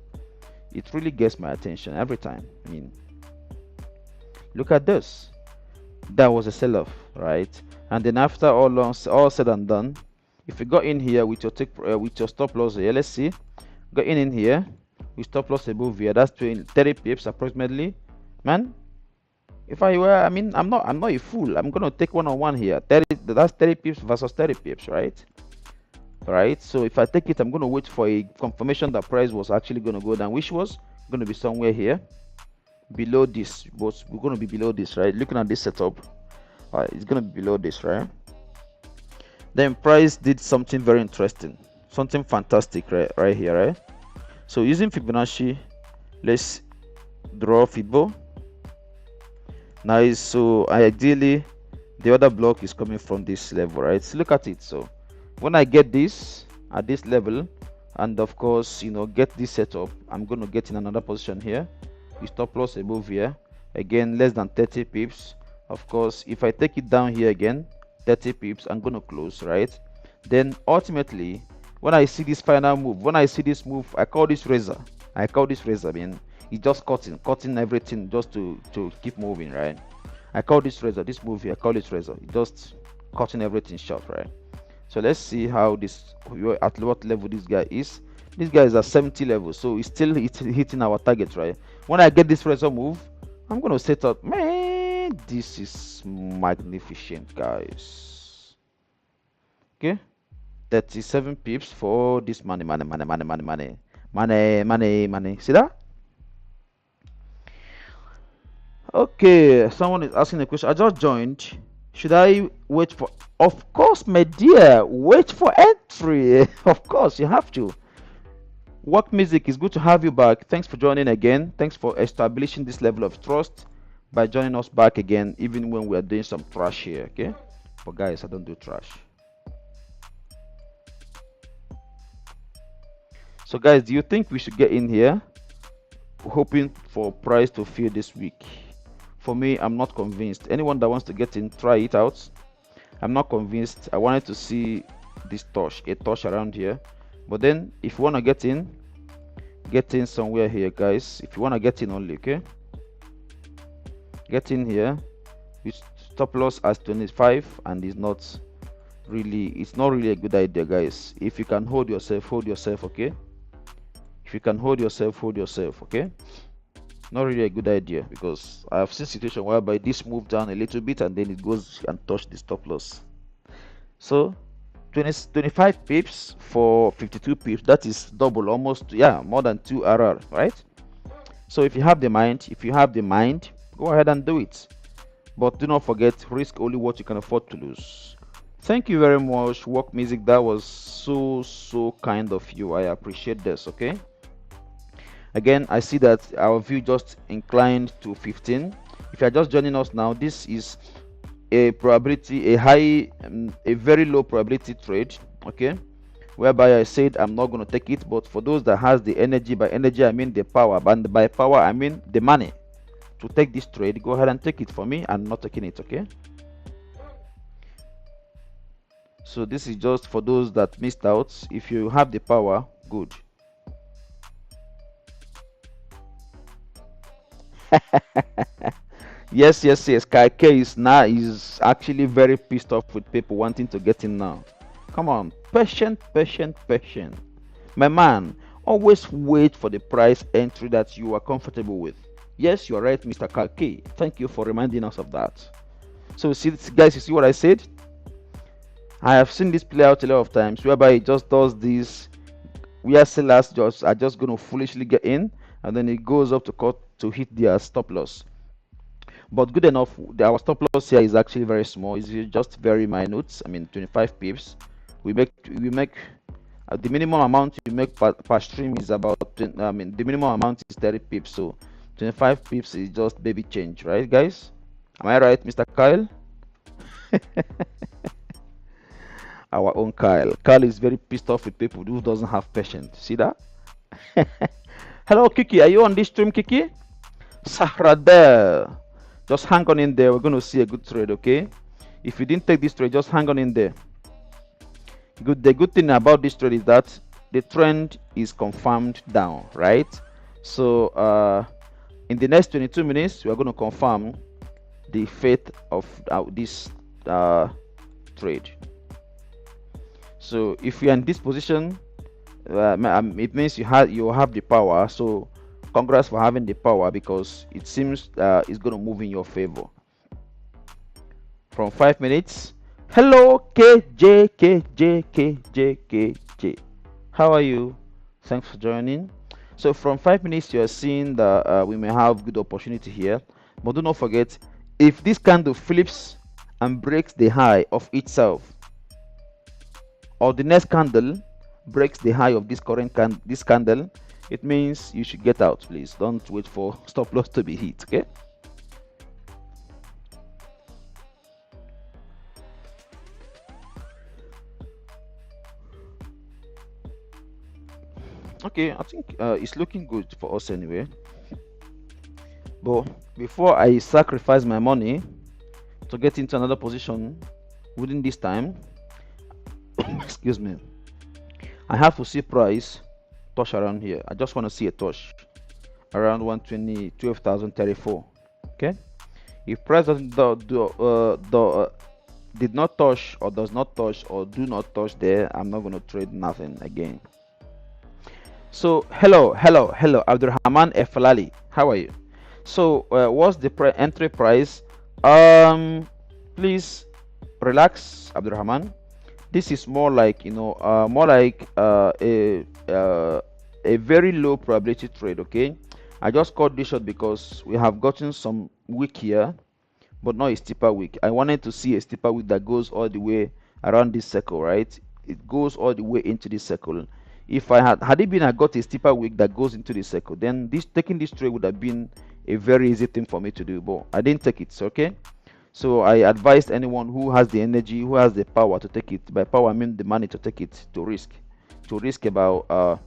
It really gets my attention every time. I mean, look at this. That was a sell-off, right? And then after all said and done, if you got in here with your stop loss here, let's see, got in here with stop loss above here, that's 30 pips approximately, man. If I were, I mean, I'm not a fool. I'm gonna take one-on-one here. 30, that's 30 pips versus 30 pips, right? right? So if I take it, I'm going to wait for a confirmation that price was actually going to go down, which was going to be somewhere here below this. But we're going to be below this, right? Looking at this setup, it's going to be below this, right? Then price did something very interesting, something fantastic, right here, right? So using Fibonacci, let's draw Fibo. Nice. So ideally the other block is coming from this level, right? So look at it. So when I get this at this level, and of course, you know, get this set up, I'm going to get in another position here. We stop loss above here, again less than 30 pips. Of course, if I take it down here again 30 pips, I'm going to close, right? Then ultimately, when I see this final move, when I see this move, I call this razor. I mean, it's just cutting everything just to keep moving, right? I call this razor, this move here, I call it razor. It's just cutting everything short, right? So let's see how this, at what level this guy is. This guy is at 70 level, so it's still hitting our target, right? When I get this razor move, I'm gonna set up. Man, this is magnificent, guys. Okay, 37 pips for this money. See that? Okay, someone is asking a question. I just joined. Should I wait for? Of course, my dear, wait for entry. Of course, you have to. Work Music, is good to have you back. Thanks for joining again. Thanks for establishing this level of trust by joining us back again, even when we are doing some trash here. Okay, but guys, I don't do trash. So guys, do you think we should get in here, hoping for price to fill this week? For me, I'm not convinced. Anyone that wants to get in, try it out. I'm not convinced. I wanted to see this a touch around here. But then if you want to get in somewhere here, guys. If you want to get in only, okay, get in here with stop loss as 25, and it's not really a good idea, guys. If you can hold yourself, okay. If you can hold yourself, okay. Not really a good idea, because I have seen situation whereby this moved down a little bit and then it goes and touch the stop loss. So 25 pips for 52 pips, that is double, almost, yeah, more than 2 RR, right? So if you have the mind, go ahead and do it, but do not forget, risk only what you can afford to lose. Thank you very much, Work Music. That was so kind of you. I appreciate this. Okay, again, I see that our view just inclined to 15. If you are just joining us now, this is a probability, a very low probability trade, okay, whereby I said I'm not going to take it. But for those that has the energy, by energy I mean the power, and by power I mean the money to take this trade, go ahead and take it. For me, I'm not taking it. Okay, so this is just for those that missed out. If you have the power, good. Yes. K is actually very pissed off with people wanting to get in now. Come on, patient. My man, always wait for the price entry that you are comfortable with. Yes, you are right, Mr. K. Thank you for reminding us of that. So see, guys, you see what I said? I have seen this play out a lot of times, whereby it just does this. We are sellers are just going to foolishly get in, and then it goes up to hit their stop loss. But good enough, our stop loss here is actually very small. It's just very minute. I mean, 25 pips. We make the minimum amount you make per stream is about, I mean, the minimum amount is 30 pips. So 25 pips is just baby change, right, guys? Am I right, Mr. Kyle? Our own Kyle. Kyle is very pissed off with people who doesn't have patience. See that? Hello, Kiki. Are you on this stream, Kiki? Sahra there. Just hang on in there. We're going to see a good trade, okay? If you didn't take this trade, just hang on in there. The good thing about this trade is that the trend is confirmed down, right? So in the next 22 minutes, we are going to confirm the fate of this trade. So if you're in this position, it means you have the power. So congrats for having the power, because it seems it's going to move in your favor. From 5 minutes, Hello, KJ. How are you? Thanks for joining. So from 5 minutes, you are seeing that we may have good opportunity here, but do not forget, if this candle flips and breaks the high of itself, or the next candle breaks the high of this this candle, it means you should get out. Please don't wait for stop loss to be hit. Okay, I think it's looking good for us anyway. But before I sacrifice my money to get into another position within this time, excuse me, I have to see price touch around here. I just want to see a touch around 120, 12,034. Okay, if price doesn't did not touch or does not touch or do not touch there, I'm not going to trade nothing again. So hello Abdurrahman Eflali, how are you? So what's the entry price? Please relax, Abdurrahman. This is more like more like a very low probability trade. Okay, I just called this short because we have gotten some wick here, but not a steeper wick. I wanted to see a steeper wick that goes all the way around this circle, right? It goes all the way into this circle. If I had it been I got a steeper wick that goes into the circle, then this taking this trade would have been a very easy thing for me to do, but I didn't take it. So, okay, so I advised anyone who has the energy, who has the power to take it. By power I mean the money to take it, to risk about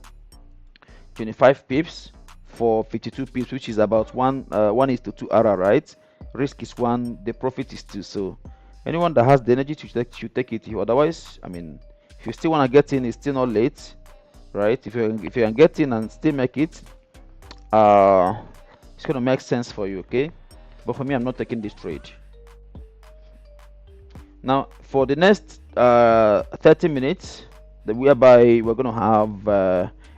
25 pips for 52 pips, which is about 1:2 RR, right? Risk is 1, the profit is 2. So anyone that has the energy to take should take it. Otherwise, I mean, if you still want to get in, it's still not late, right? If you can get in and still make it, it's gonna make sense for you, okay? But for me, I'm not taking this trade. Now for the next 30 minutes, whereby we're gonna have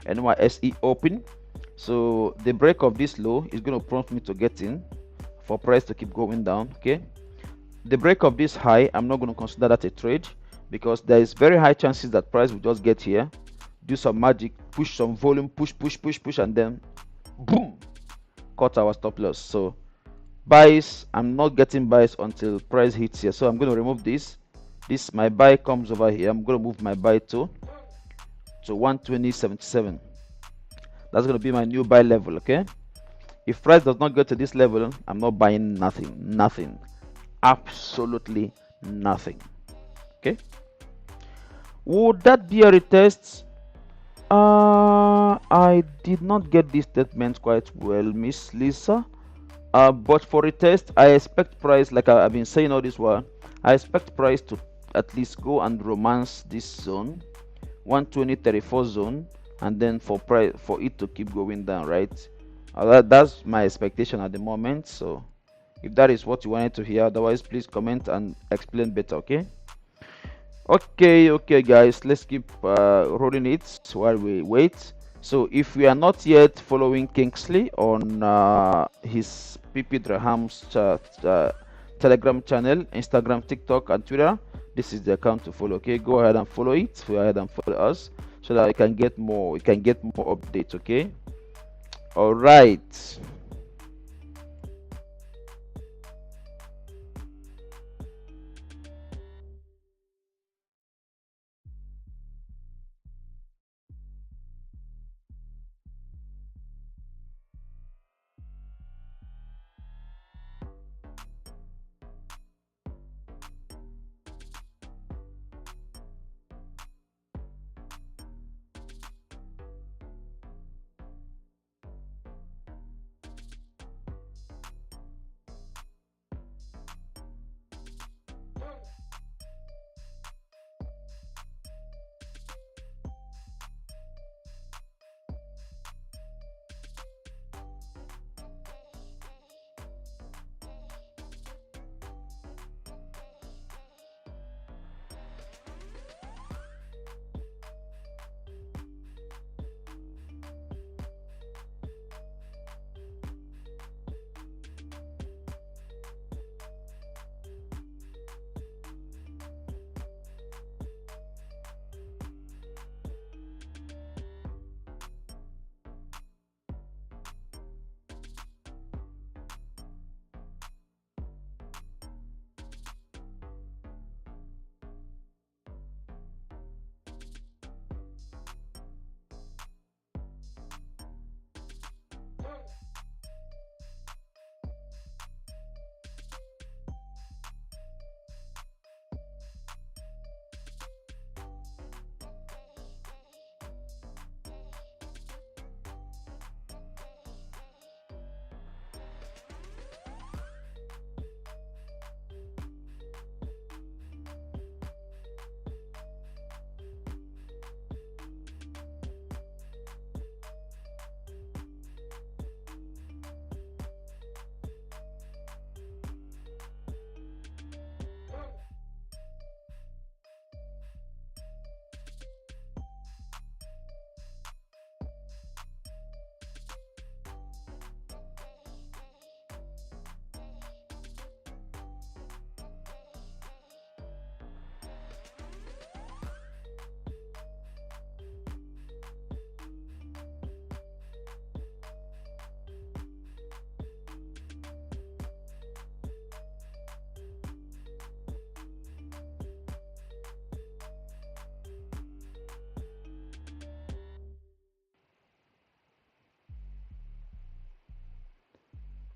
NYSE open. So the break of this low is going to prompt me to get in for price to keep going down. Okay, the break of this high, I'm not going to consider that a trade, because there is very high chances that price will just get here, do some magic, push some volume, push, and then boom, cut our stop loss. So buys, I'm not getting buys until price hits here. So I'm going to remove this. My buy comes over here. I'm going to move my buy to 120.77. That's going to be my new buy level. Okay, if price does not get to this level, I'm not buying nothing, absolutely nothing. Okay, would that be a retest? I did not get this statement quite well, Miss Lisa. But for retest, I expect price, like I've been saying all this while, I expect price to at least go and romance this zone, 120.34 zone, and then for it to keep going down, right? That's my expectation at the moment. So if that is what you wanted to hear, otherwise please comment and explain better. Okay guys, let's keep rolling it while we wait. So if we are not yet following Kingsley on his PP Draham's Telegram channel, Instagram, TikTok, and Twitter, this is the account to follow. Okay, go ahead and follow it. Go ahead and follow us so that you can get more updates. Okay, all right.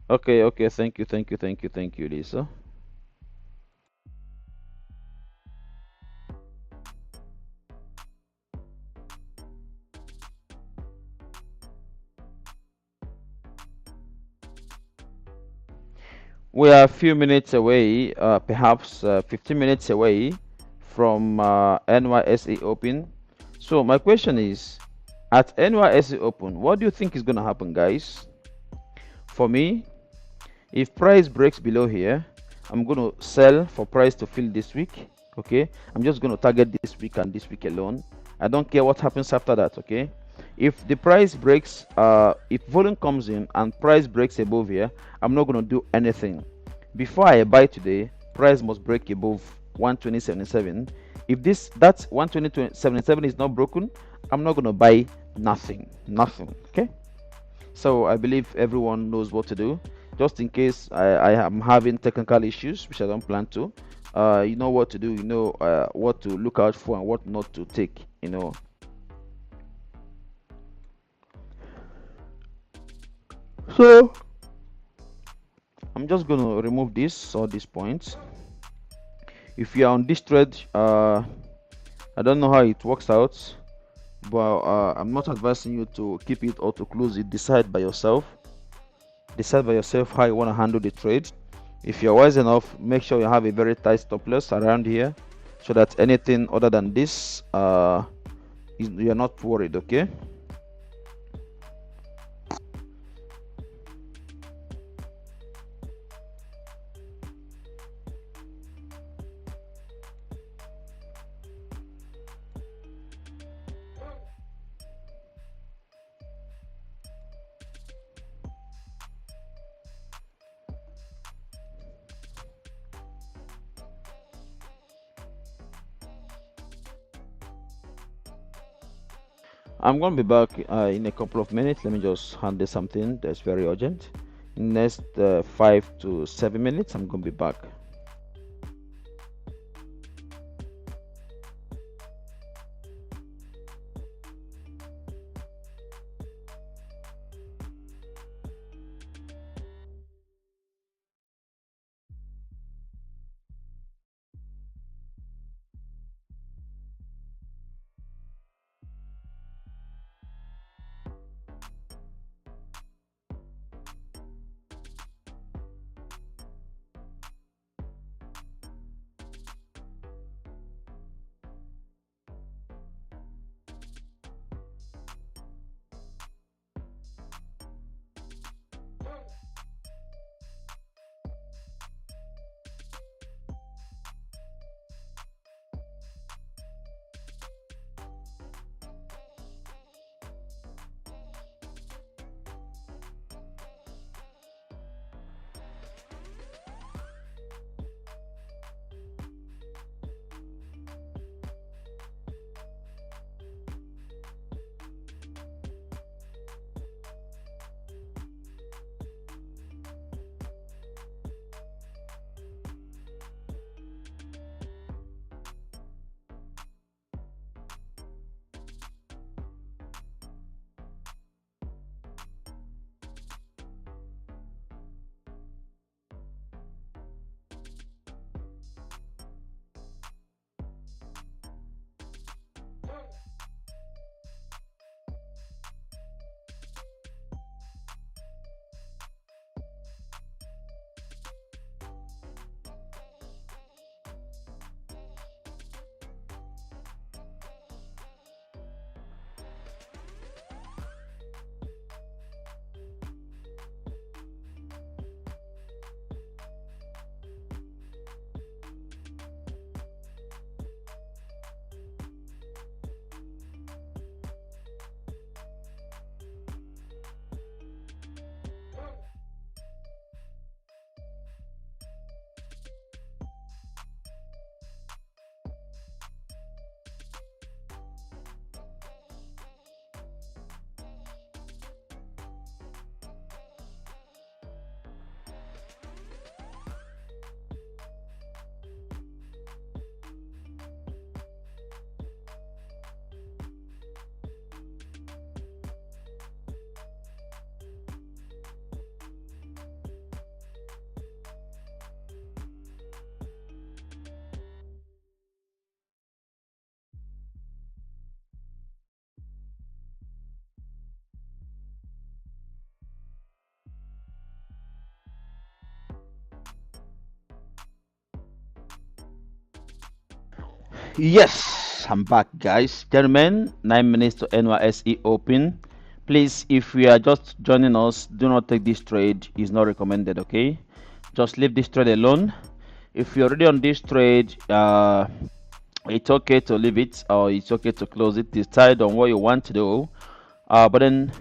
Okay, okay. Thank you, thank you, thank you, thank you, Lisa. We are a few minutes away, perhaps 15 minutes away from NYSE Open. So my question is, at NYSE Open, what do you think is going to happen, guys? For me, if price breaks below here, I'm going to sell for price to fill this week. Okay, I'm just going to target this week and this week alone. I don't care what happens after that. Okay, if the price breaks, if volume comes in and price breaks above here, I'm not going to do anything. Before I buy today, price must break above 120.77. If this that 120.77 is not broken, I'm not going to buy nothing. Okay, so I believe everyone knows what to do. Just in case I am having technical issues, which I don't plan to, you know what to do. You know what to look out for and what not to take. You know. So I'm just gonna remove this or these points. If you are on this trade, I don't know how it works out, but I'm not advising you to keep it or to close it. Decide by yourself how you want to handle the trade. If you're wise enough, make sure you have a very tight stop loss around here so that anything other than this, you're not worried. Okay, I'm gonna be back in a couple of minutes. Let me just handle something that's very urgent. In the next 5 to 7 minutes, I'm gonna be back. Yes, I'm back, guys. Gentlemen, 9 minutes to NYSE Open. Please, if you are just joining us, do not take this trade. It's not recommended, okay? Just leave this trade alone. If you're already on this trade, it's okay to leave it or it's okay to close it. Decide on what you want to do. But then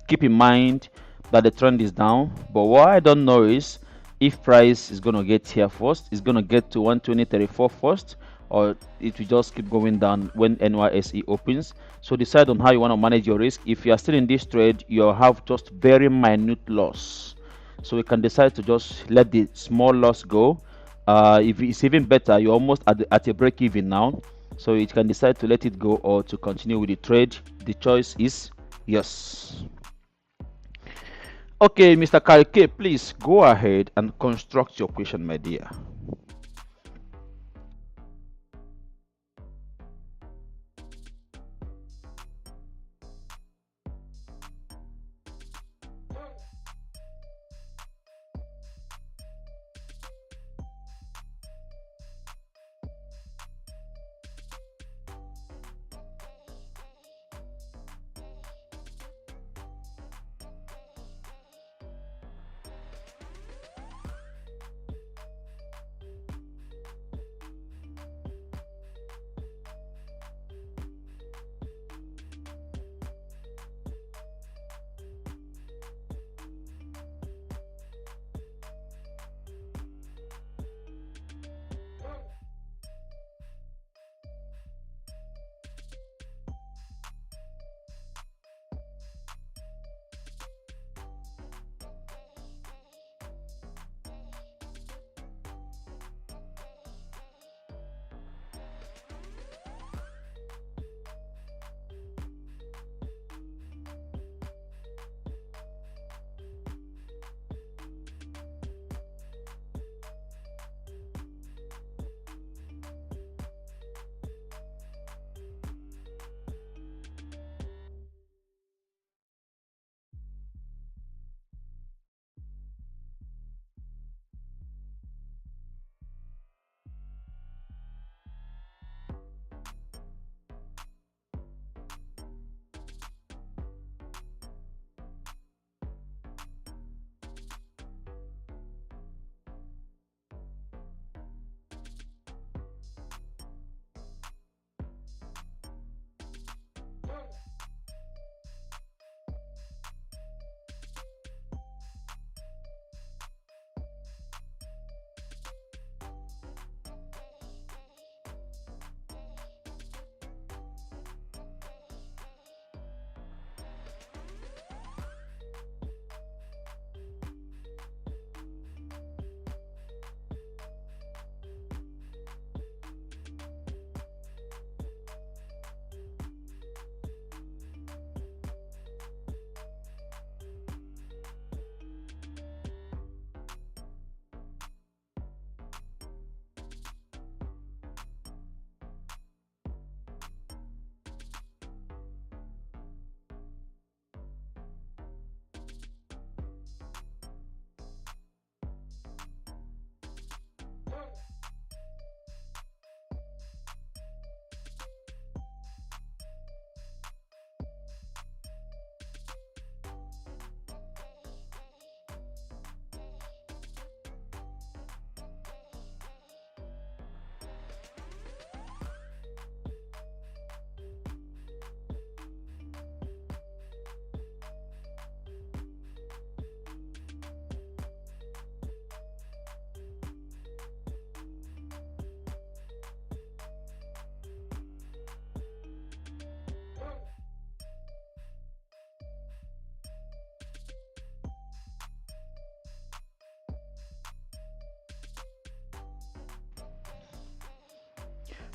keep in mind that the trend is down. But what I don't know is if price is gonna get here first, it's gonna get to 120.34 first, or it will just keep going down when NYSE opens. So decide on how you want to manage your risk. If you are still in this trade, you'll have just very minute loss. So you can decide to just let the small loss go. If it's even better, you're almost at a break even now. So you can decide to let it go or to continue with the trade. The choice is yes. Okay, Mr. Karike, please go ahead and construct your question, my dear.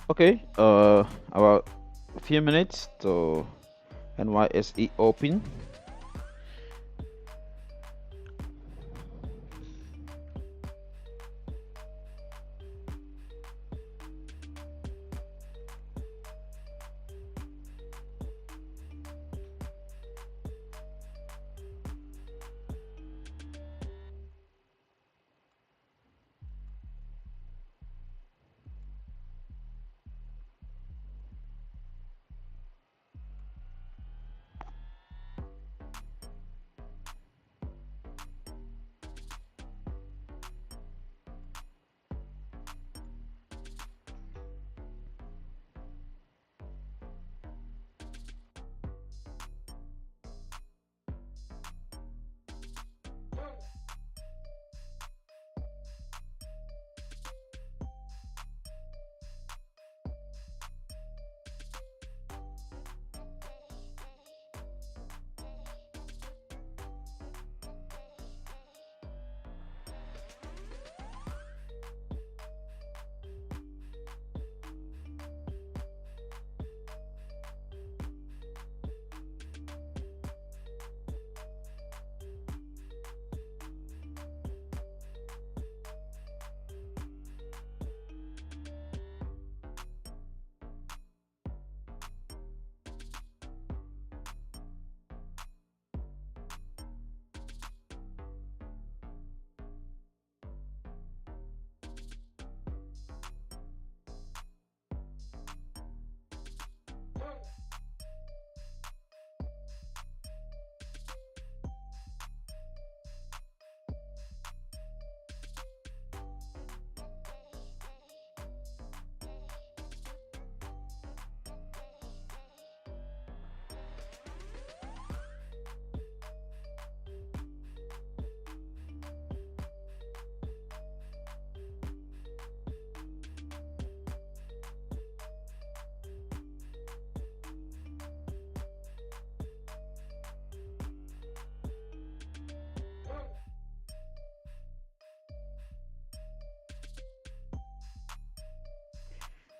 Okay, about a few minutes to NYSE open.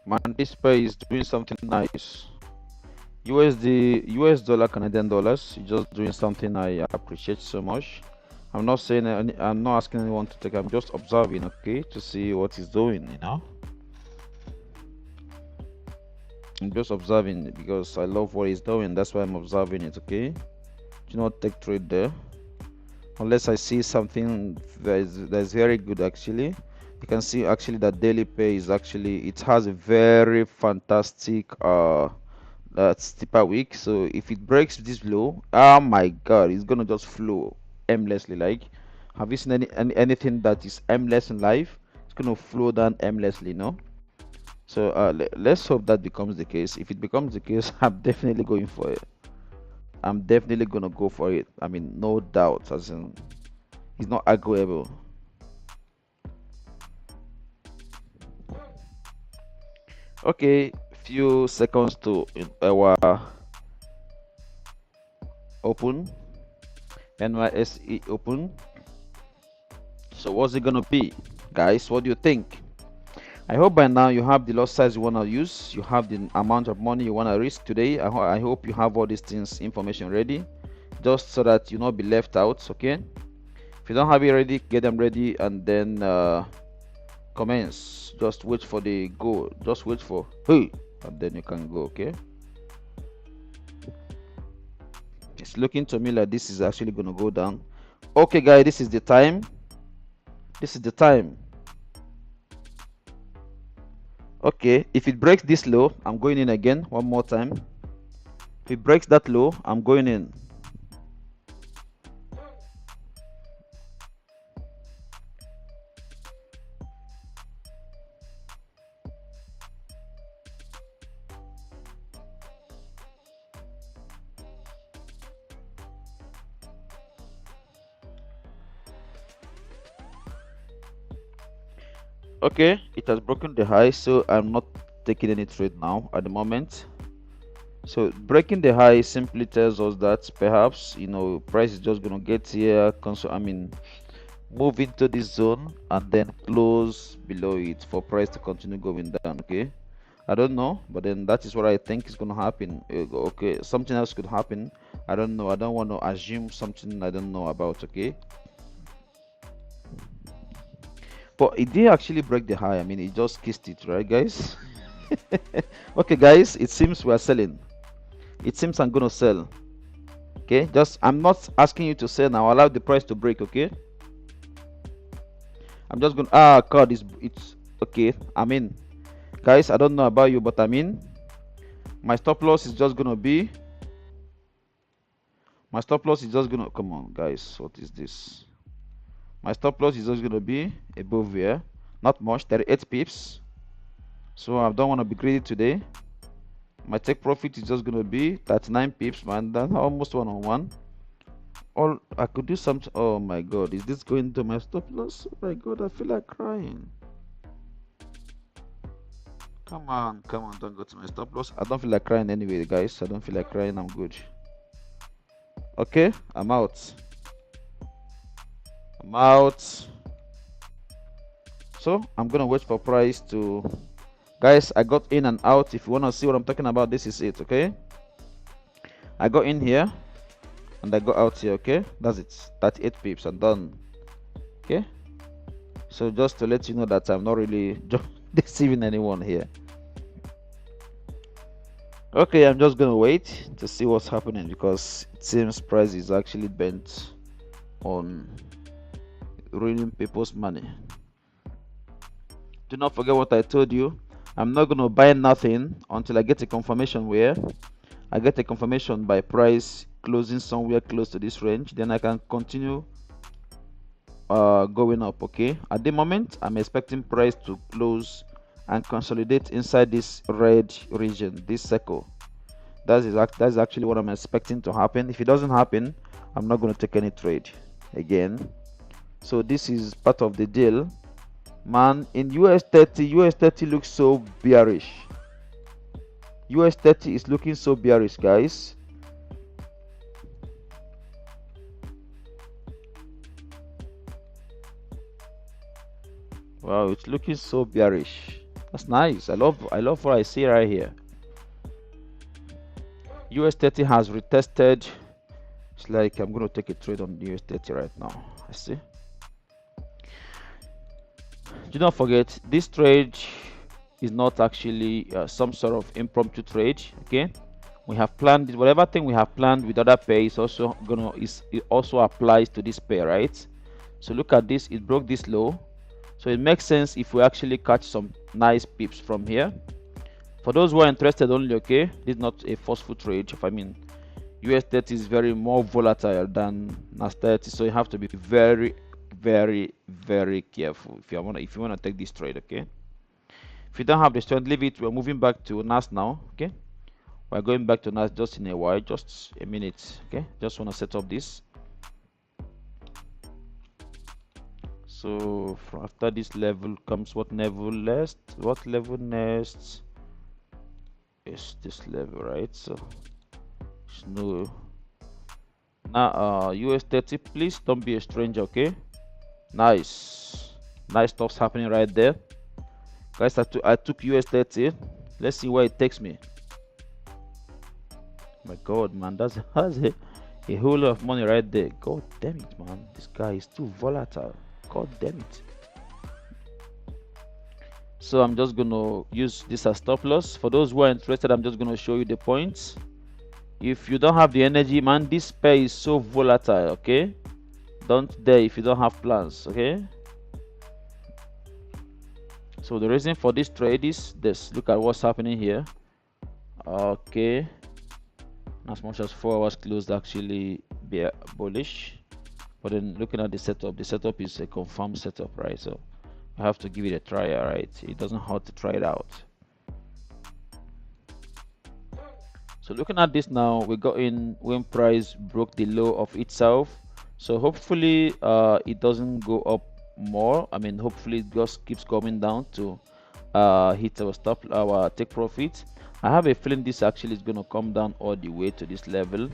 Man, this pair is doing something nice. USD, US dollar, Canadian dollars, just doing something I appreciate so much. I'm not saying I'm not asking anyone to take. I'm just observing, okay, to see what he's doing. I'm just observing because I love what he's doing. That's why I'm observing it, okay. Do not take trade there unless I see something that is very good. Actually, you can see actually that daily pay is actually, it has a very fantastic steeper wick. So if it breaks this low, oh my god, it's gonna just flow aimlessly. Like, have you seen anything that is aimless in life? It's gonna flow down aimlessly, no? So let's hope that becomes the case. If it becomes the case, I'm definitely going for it. I'm definitely gonna go for it. I mean, no doubt, as in, it's not arguable. Okay, few seconds to our open. NYSE open. So what's it gonna be, guys? What do you think? I hope by now you have the lot size you want to use, you have the amount of money you want to risk today. I hope you have all these things, information ready, just so that you not be left out. Okay, if you don't have it ready, get them ready, and then commence. Just wait for the go, just wait for hey, and then you can go. Okay, it's looking to me like this is actually going to go down. Okay guys, this is the time. This is the time. Okay, if it breaks this low, I'm going in again one more time. If it breaks that low, I'm going in. Okay, it has broken the high, so I'm not taking any trade now at the moment. So breaking the high simply tells us that perhaps, price is just gonna get here, move into this zone and then close below it for price to continue going down. Okay, I don't know, but then that is what I think is gonna happen. Okay, something else could happen. I don't know. I don't want to assume something I don't know about. Okay, but it did actually break the high. I mean, it just kissed it, right, guys? Okay, guys, it seems we are selling. It seems I'm gonna sell. Okay, just I'm not asking you to sell now. Allow the price to break. Okay, I'm just gonna god, it's okay. I mean, guys, I don't know about you, but I mean, my stop loss is just gonna be come on, guys, what is this? My stop loss is just gonna be above here, not much, 38 pips. So I don't want to be greedy today. My take profit is just gonna be 39 pips, man. That's almost one-on-one. All I could do something. Oh my god, is this going to my stop loss? Oh my god, I feel like crying. Come on, don't go to my stop loss. I don't feel like crying anyway, guys. I don't feel like crying. I'm good. Okay, I'm out. So I'm gonna wait for price to, guys, I got in and out. If you want to see what I'm talking about, this is it. Okay, I got in here and I got out here. Okay, that's it. 38 pips. I'm done. Okay, so just to let you know that I'm not really deceiving anyone here. Okay, I'm just gonna wait to see what's happening because it seems price is actually bent on ruining people's money. Do not forget what I told you. I'm not gonna buy nothing until I get a confirmation where I get a confirmation by price closing somewhere close to this range. Then I can continue going up. Okay, at the moment I'm expecting price to close and consolidate inside this red region, this circle. That's actually what I'm expecting to happen. If it doesn't happen, I'm not going to take any trade again. So this is part of the deal, man. In US30 looks so bearish. US30 is looking so bearish, guys. Wow, it's looking so bearish. That's nice. I love what I see right here. US30 has retested. It's like I'm going to take a trade on the US30 right now. I see. Do not forget, this trade is not actually some sort of impromptu trade. Okay, we have planned it. Whatever thing we have planned with other pair is also it also applies to this pair, right? So look at this. It broke this low, so it makes sense if we actually catch some nice pips from here. For those who are interested only, okay, this is not a forceful trade. I mean, US30 is very more volatile than NAS30, so you have to be very, very careful if you want to take this trade. Okay, if you don't have the strength, leave it. We're moving back to NAS now. Okay, we're going back to NAS just in a while, just a minute. Okay, just want to set up this. So after this level comes what level next? What level next? Is this level, right? So no. Now US30, please don't be a stranger. Okay, nice stuff's happening right there, guys. I took US30. Let's see where it takes me. My god, man, that's a whole lot of money right there. God damn it, man, this guy is too volatile. God damn it. So I'm just gonna use this as stop loss. For those who are interested, I'm just gonna show you the points. If you don't have the energy, man, this pair is so volatile. Okay, don't dare if you don't have plans. Okay, so the reason for this trade is this. Look at what's happening here. Okay, as much as 4 hours closed, actually be bullish, but then looking at the setup is a confirmed setup, right? So I have to give it a try. All right, it doesn't hurt to try it out. So looking at this now, we got in when price broke the low of itself. So hopefully it doesn't go up more. I mean, hopefully it just keeps coming down to hit our take profit. I have a feeling this actually is going to come down all the way to this level.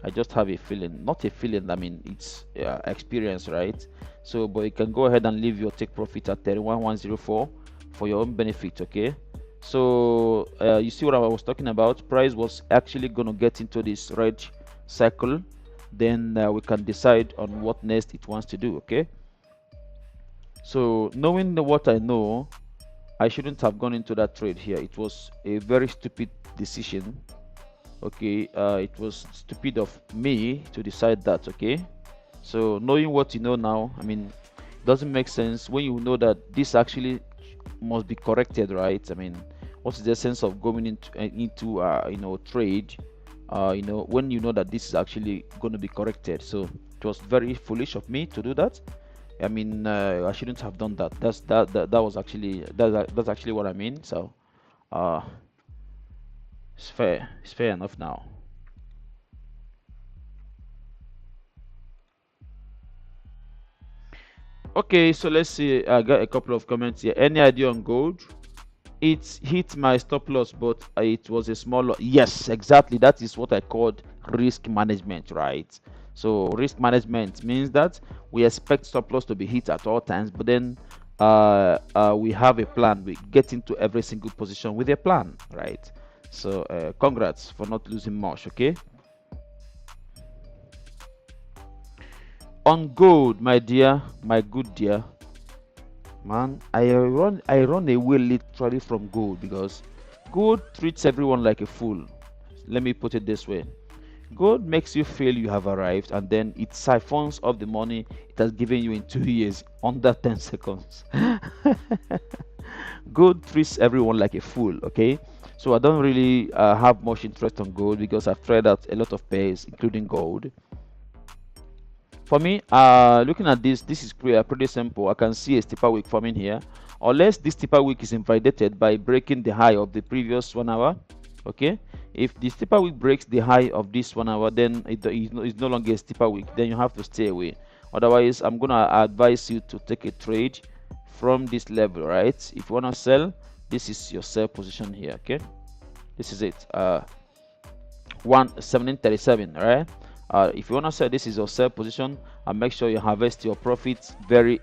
I just have a feeling, not a feeling, I mean it's experience, right? So but you can go ahead and leave your take profit at 31104 for your own benefit. Okay, so you see what I was talking about. Price was actually going to get into this red cycle, then we can decide on what next it wants to do. Okay, so knowing what I know, I shouldn't have gone into that trade here. It was a very stupid decision. Okay, it was stupid of me to decide that. Okay, so knowing what you know now, I mean, it doesn't make sense when you know that this actually must be corrected, right? I mean, what's the sense of going into trade when you know that this is actually going to be corrected? So it was very foolish of me to do that. I mean, I shouldn't have done that. That's actually what I mean. So it's fair enough now. Okay, so let's see. I got a couple of comments here. Any idea on gold? It hit my stop loss, but it was a small loss. Yes, exactly. That is what I called risk management, right? So risk management means that we expect stop loss to be hit at all times, but then we have a plan. We get into every single position with a plan, right? So congrats for not losing much. Okay, on gold, my dear, my good dear man, I run away literally from gold because gold treats everyone like a fool. Let me put it this way: gold makes you feel you have arrived, and then it siphons off the money it has given you in 2 years under 10 seconds. Gold treats everyone like a fool. Okay, so I don't really have much interest on gold because I've tried out a lot of pairs, including gold. For me, looking at this is pretty simple. I can see a steeper wick forming here, unless this steeper wick is invalidated by breaking the high of the previous 1 hour. Okay, if the steeper wick breaks the high of this 1 hour, then it's no longer a steeper wick. Then you have to stay away. Otherwise, I'm gonna advise you to take a trade from this level, right? If you wanna sell, this is your sell position here. Okay, this is it. 1737, right? If you want to sell, this is your sell position, and make sure you harvest your profits very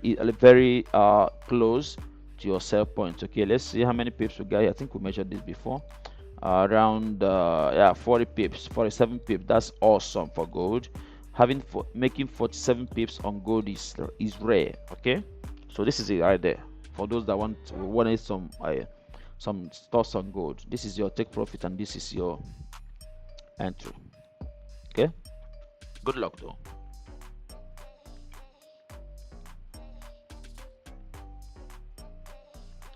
close to your sell point. Okay, let's see how many pips we got here. I think we measured this before. Around yeah, 40 pips, 47 pips. That's awesome for gold. Making 47 pips on gold is rare. Okay, so this is it right there. For those that wanted some stocks on gold, this is your take profit and this is your entry. Okay, good luck though.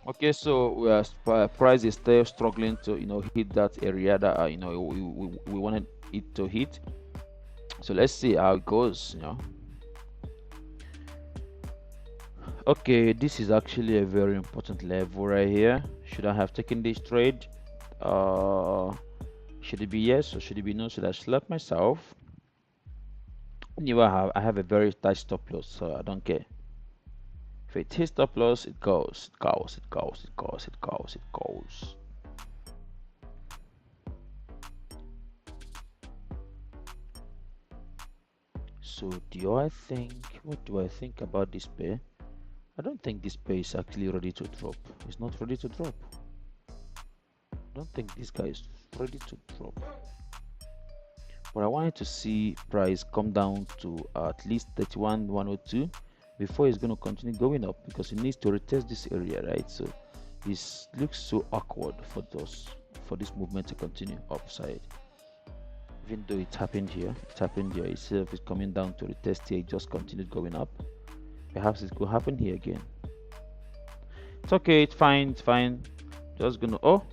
Okay, so we are price is still struggling to hit that area that we wanted it to hit. So let's see how it goes. Okay, this is actually a very important level right here. Should I have taken this trade? Should it be yes or should it be no? Should I slap myself? Anyway, I have a very tight stop loss, so I don't care. If it hits stop loss, it goes, it goes, it goes, it goes, it goes, it goes. So what do I think about this pair? I don't think this pair is actually ready to drop. It's not ready to drop. I don't think this guy is ready to drop. But I wanted to see price come down to at least 31,102 before it's going to continue going up, because it needs to retest this area, right? So this looks so awkward for this movement to continue upside. Even though it happened here, itself is coming down to retest here, it just continued going up. Perhaps it could happen here again. It's okay, it's fine. Just gonna, oh,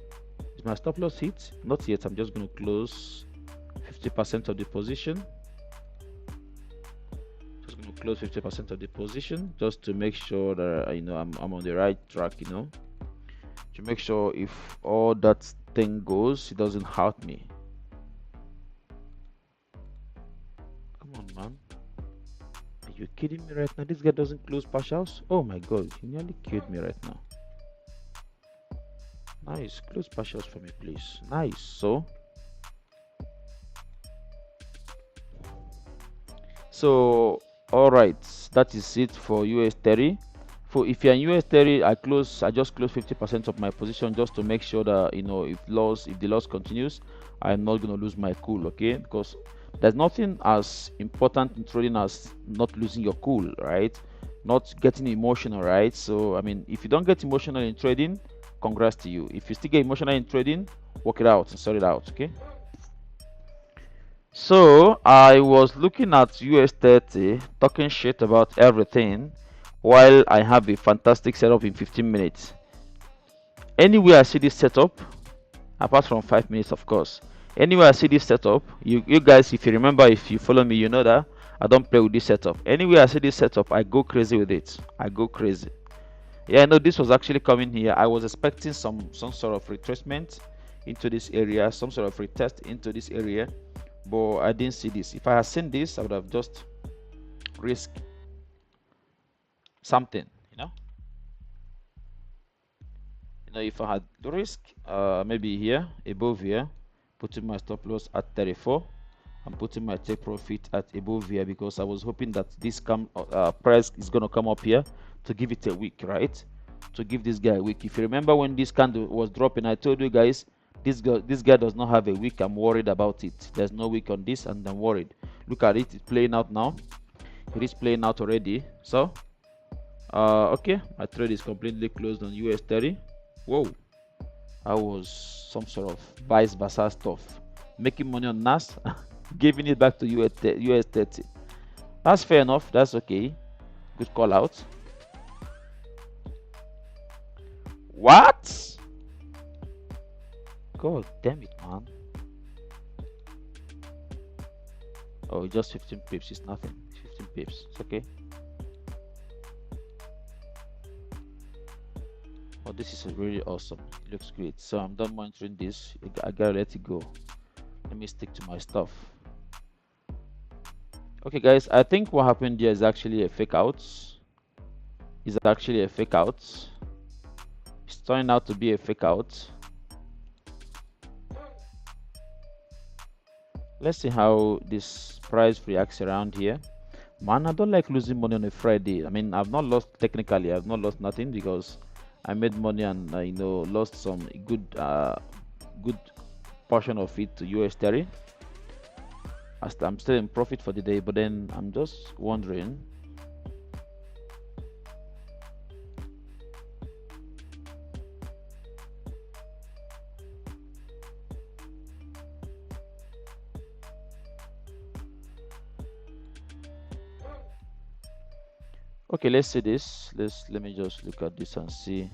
is my stop loss hit? Not yet. I'm just gonna close 50% of the position. Just gonna close 50% of the position just to make sure that I'm on the right track, to make sure if all that thing goes, it doesn't hurt me. Come on, man. Are you kidding me right now? This guy doesn't close partials. Oh my god, he nearly killed me right now. Nice, close partials for me, please. Nice. So all right, that is it for US30. For if you're in US30, I just close 50% of my position just to make sure that if the loss continues, I'm not going to lose my cool. Okay, because there's nothing as important in trading as not losing your cool, right? Not getting emotional, right? So I mean, if you don't get emotional in trading, congrats to you. If you still get emotional in trading, work it out and sort it out. Okay, so I was looking at US30, talking shit about everything, while I have a fantastic setup in 15 minutes. Anywhere I see this setup, apart from 5 minutes of course, anywhere I see this setup, you guys, if you remember, if you follow me, you know that I don't play with this setup. Anywhere I see this setup, I go crazy with it. I go crazy. Yeah, I know this was actually coming here. I was expecting some sort of retracement into this area, some sort of retest into this area, but I didn't see this. If I had seen this, I would have just risked something, if I had risk maybe here, above here, putting my stop loss at 34 and putting my take profit at above here, because I was hoping that this price is going to come up here to give it a week, right? To give this guy a week. If you remember when this candle was dropping, I told you guys this guy does not have a week. I'm worried about it. There's no week on this and I'm worried. Look at it, it's playing out now. It is playing out already. So okay, my trade is completely closed on US30. Whoa, that was some sort of vice versa stuff. Making money on NAS, giving it back to US30. That's fair enough. That's okay. Good call out. What? God damn it, man. Oh, just 15 pips. It's nothing. 15 pips. It's okay. Oh, this is really awesome. It looks great. So I'm done monitoring this. I gotta let it go. Let me stick to my stuff. Okay, guys. I think what happened here is actually a fake out. It's actually a fake out. It's turning out to be a fake out. Let's see how this price reacts around here. Man, I don't like losing money on a Friday. I mean, I've not lost technically. I've not lost nothing because I made money and lost some good portion of it to US30. I'm still in profit for the day, but then I'm just wondering. Okay, let's see this. Let me just look at this and see,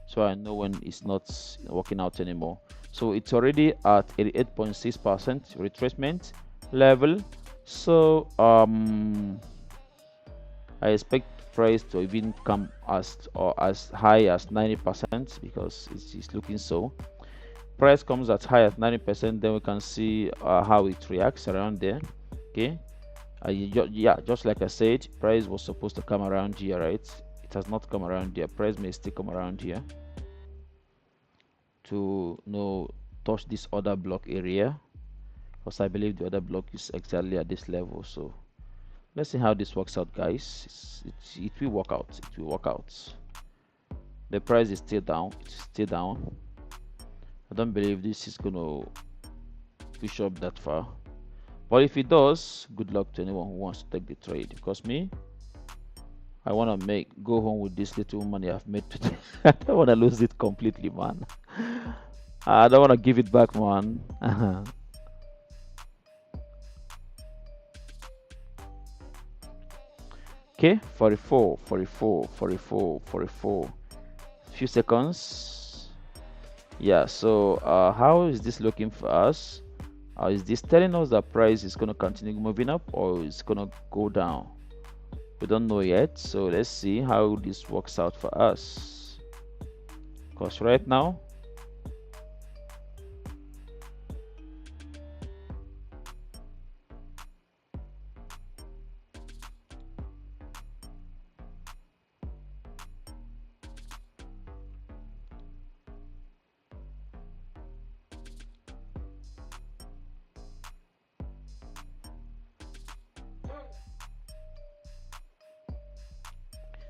so I know when it's not working out anymore. So it's already at 88.6% retracement level. So I expect price to even come as high as 90% because it's looking so. Price comes as high as 90%, then we can see how it reacts around there. Okay. Yeah, just like I said, price was supposed to come around here, right? It has not come around here. Price may still come around here to touch this other block area, because I believe the other block is exactly at this level. So let's see how this works out, guys. It will work out. It will work out. The price is still down. It's still down. I don't believe this is gonna push up that far. But if it does, good luck to anyone who wants to take the trade. Because me, I want to go home with this little money I've made today. I don't want to lose it completely, man. I don't want to give it back, man. Okay, 44, 44, 44, 44. Few seconds. Yeah, so how is this looking for us? Is this telling us that price is going to continue moving up or is going to go down? We don't know yet, so let's see how this works out for us. Because right now,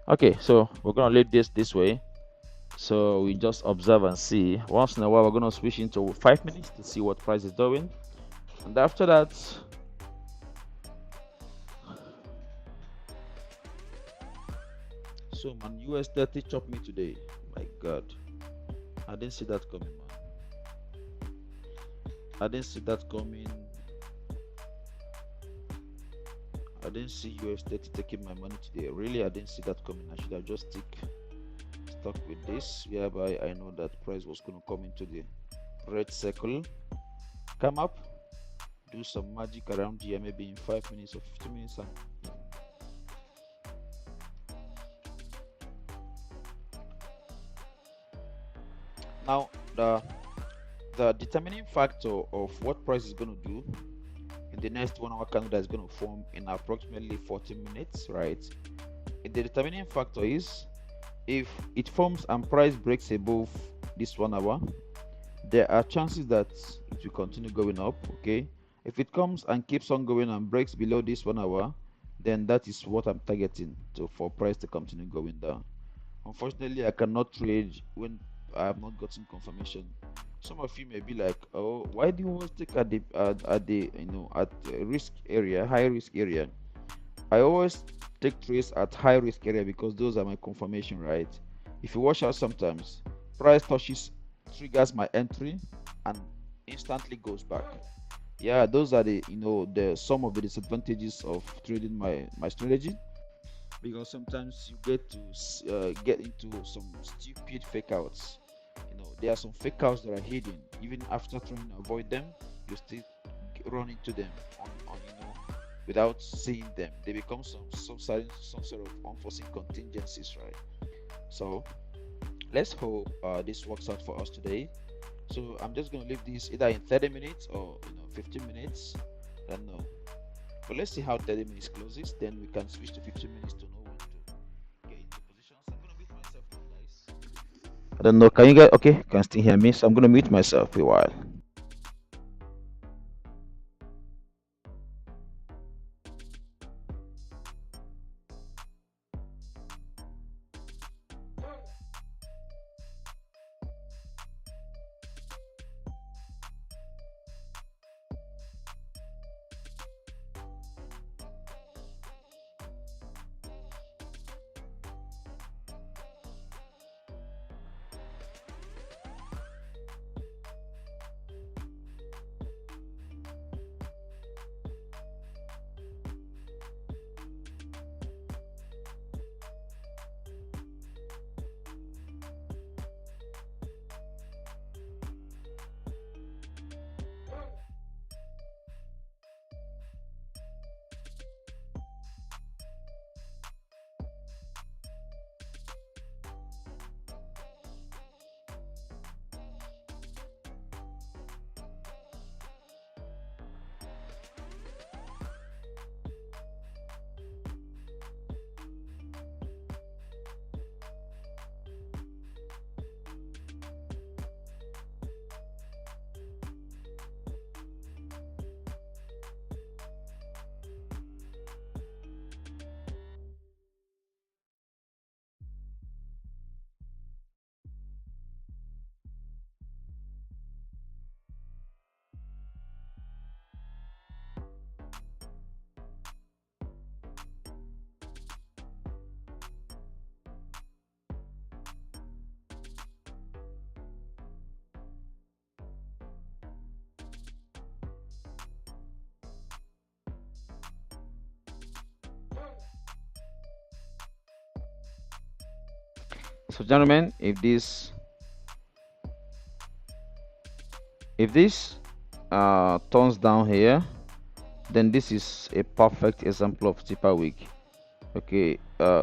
okay, so we're gonna leave this way. So we just observe and see. Once in a while, we're gonna switch into 5 minutes to see what price is doing, and after that, so man, US30 chopped me today. My God, I didn't see that coming, man. I didn't see that coming. I didn't see US30 taking my money today. Really, I didn't see that coming. I should have just stuck with this, whereby I know that price was going to come into the red circle, come up, do some magic around here, maybe in 5 minutes or 15 minutes, and now the determining factor of what price is going to do in the next 1 hour candle that is going to form in approximately 40 minutes, right? The determining factor is if it forms and price breaks above this 1 hour, there are chances that it will continue going up. Okay, if it comes and keeps on going and breaks below this 1 hour, then that is what I'm targeting for price to continue going down. Unfortunately, I cannot trade when I have not gotten confirmation. Some of you may be like, oh, why do you always take at the at risk area, high risk area? I always take trades at high risk area because those are my confirmation, right? If you watch out, sometimes price touches, triggers my entry and instantly goes back. Yeah, those are the some of the disadvantages of trading my strategy, because sometimes you get to get into some stupid fake outs. There are some fake outs that are hidden. Even after trying to avoid them, you still run into them on without seeing them. They become some sort of unforeseen contingencies, right? So let's hope this works out for us today. So I'm just gonna leave this either in 30 minutes or 15 minutes. I don't know. But let's see how 30 minutes closes. Then we can switch to 15 minutes to know when to get into positions. I'm gonna mute myself now, guys. I don't know. Can you guys? Okay, can still hear me. So I'm gonna mute myself for a while. So gentlemen, if this turns down here, then this is a perfect example of steeper wick. Okay,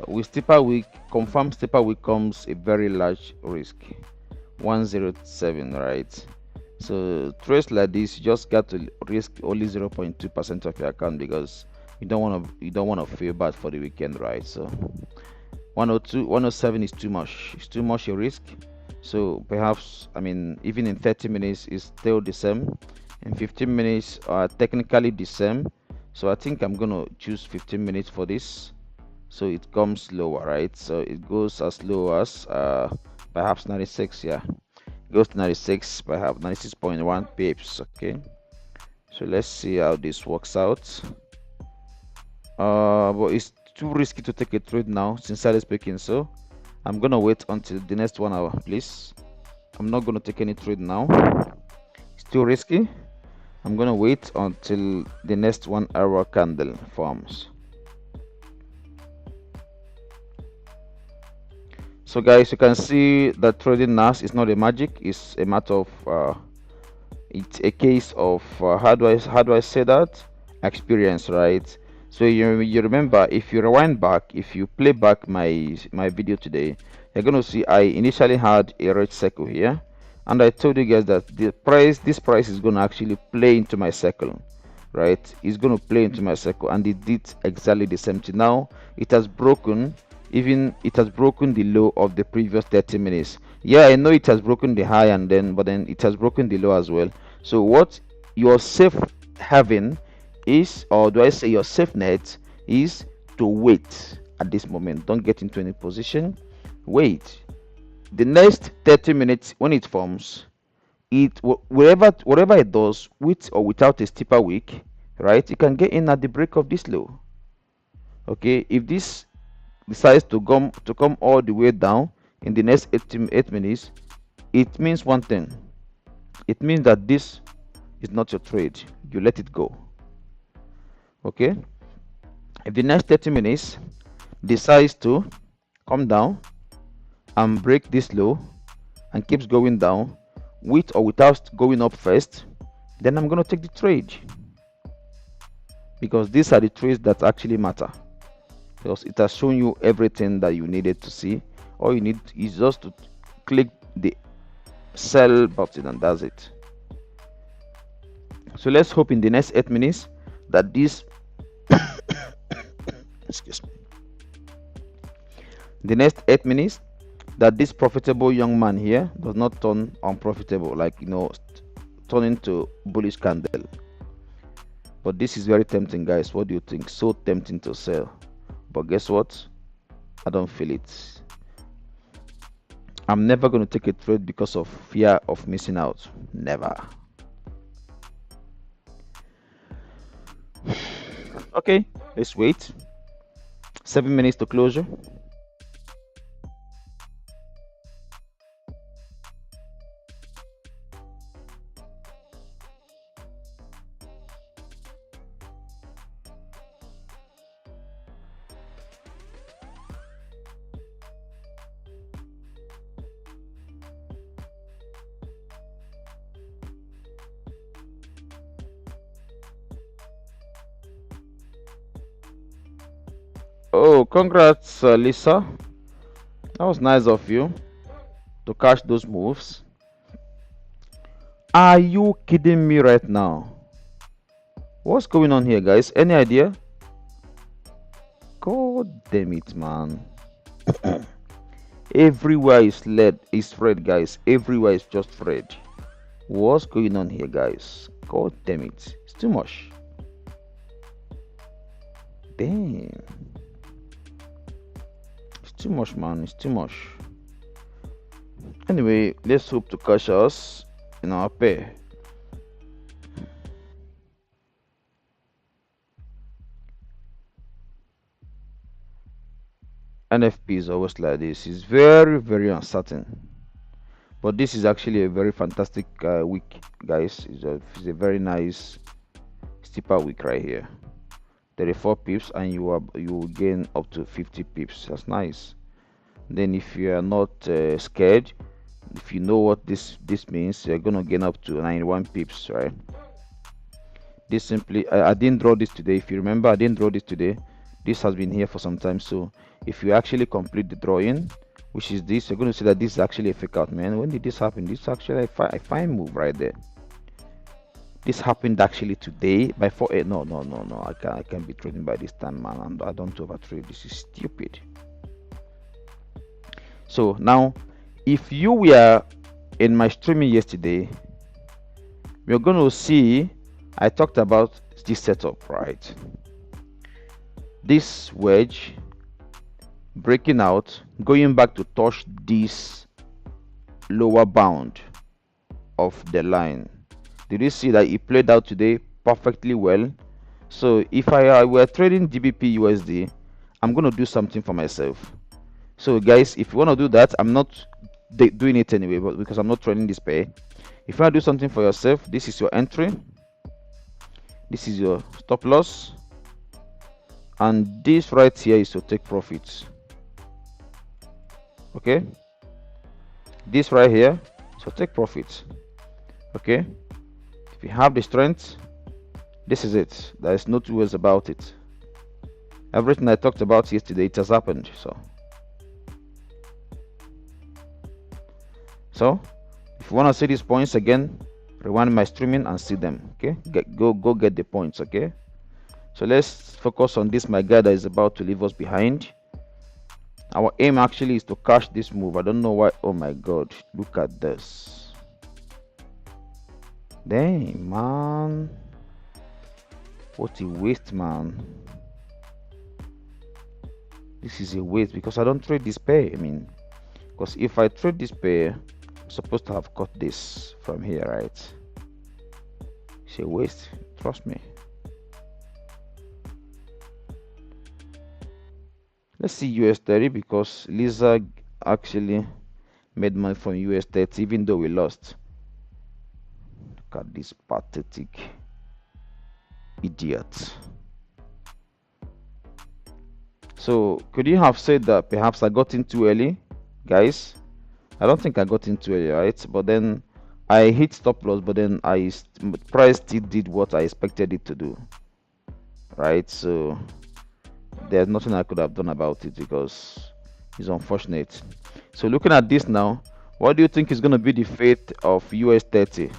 with steeper wick, confirmed steeper wick comes a very large risk, 107, right? So trades like this, you just got to risk only 0.2% of your account, because you don't want to feel bad for the weekend, right? So 102, 107 is too much. It's too much a risk. So perhaps, I mean, even in 30 minutes is still the same. In 15 minutes are technically the same. So I think I'm gonna choose 15 minutes for this. So it comes lower, right? So it goes as low as perhaps 96. Yeah, it goes to 96, perhaps 96.1 pips. Okay. So let's see how this works out. But it's too risky to take a trade now, sincerely speaking. So I'm gonna wait until the next 1 hour, please. I'm not gonna take any trade now. It's too risky. I'm gonna wait until the next 1 hour candle forms. So guys, you can see that trading NAS is not a magic. It's a matter of it's a case of how do I say that, experience, right? So you remember, if you rewind back, if you play back my video today, you're going to see I initially had a red circle here, and I told you guys that this price is going to actually play into my circle, right? It's going to play into my circle, and it did exactly the same thing. Now it has broken, even it has broken the low of the previous 30 minutes. Yeah, I know it has broken the high, and then but then it has broken the low as well. So what your safe having is, or do I say your safe net is, to wait at this moment. Don't get into any position. Wait. The next 30 minutes when it forms, whatever it does, with or without a steeper wick, right? You can get in at the break of this low. Okay, if this decides to come all the way down in the next 8 minutes, it means one thing. It means that this is not your trade. You let it go. Okay, if the next 30 minutes decides to come down and break this low and keeps going down, with or without going up first, then I'm going to take the trade, because these are the trades that actually matter, because it has shown you everything that you needed to see. All you need is just to click the sell button, and that's it. So let's hope in the next 8 minutes that this excuse me, the next 8 minutes, that this profitable young man here does not turn unprofitable, like, turn into bullish candle. But this is very tempting, guys. What do you think? So tempting to sell, but guess what? I don't feel it. I'm never going to take a trade because of fear of missing out. Never. Okay, let's wait. 7 minutes to closure. Oh, congrats, Lisa. That was nice of you to catch those moves. Are you kidding me right now? What's going on here, guys? Any idea? God damn it, man. Everywhere is red, guys. Everywhere is just red. What's going on here, guys? God damn it. It's too much. Damn. It's too much, man. It's too much. Anyway, let's hope to catch us in our pair. NFP is always like this. It's very, very uncertain. But this is actually a very fantastic week, guys. It's a very nice steeper week right here. 34 pips, and you will gain up to 50 pips. That's nice. Then if you are not scared, if you know what this means, you're gonna gain up to 91 pips, right? This simply, I didn't draw this today. If you remember, I didn't draw this today. This has been here for some time. So if you actually complete the drawing, which is this, you're going to see that this is actually a fake out, man. When did this happen? This is actually a fine move right there. This happened actually today by 4 no, I can't be trading by this time, man. And I don't overtrade. This is stupid. So now, if you were in my streaming yesterday, we're going to see I talked about this setup, right? This wedge breaking out, going back to touch this lower bound of the line. Did you see that it played out today perfectly well? So if I were trading GBP USD, I'm going to do something for myself. So guys, if you want to do that, I'm not doing it anyway, but because I'm not trading this pair. If you want to do something for yourself, this is your entry. This is your stop loss, and this right here is to take profits. Okay, this right here, so take profits. Okay, if you have the strength, this is it. There is no two ways about it. Everything I talked about yesterday, it has happened. So if you want to see these points again, rewind my streaming and see them. Okay, go get the points. Okay, so let's focus on this, my guy that is about to leave us behind. Our aim actually is to catch this move. I don't know why. Oh my god, look at this. Dang, man, what a waste, man. This is a waste because I don't trade this pair. I mean, because if I trade this pair, I'm supposed to have cut this from here, right? It's a waste, trust me. Let's see US30 because Lisa actually made money from US30 even though we lost. Look at this pathetic idiot. So could you have said that perhaps I got in too early, guys? I don't think I got in too early, right? But then I hit stop loss, but then price still did what I expected it to do, right? So there's nothing I could have done about it because it's unfortunate. So looking at this now, what do you think is going to be the fate of US30?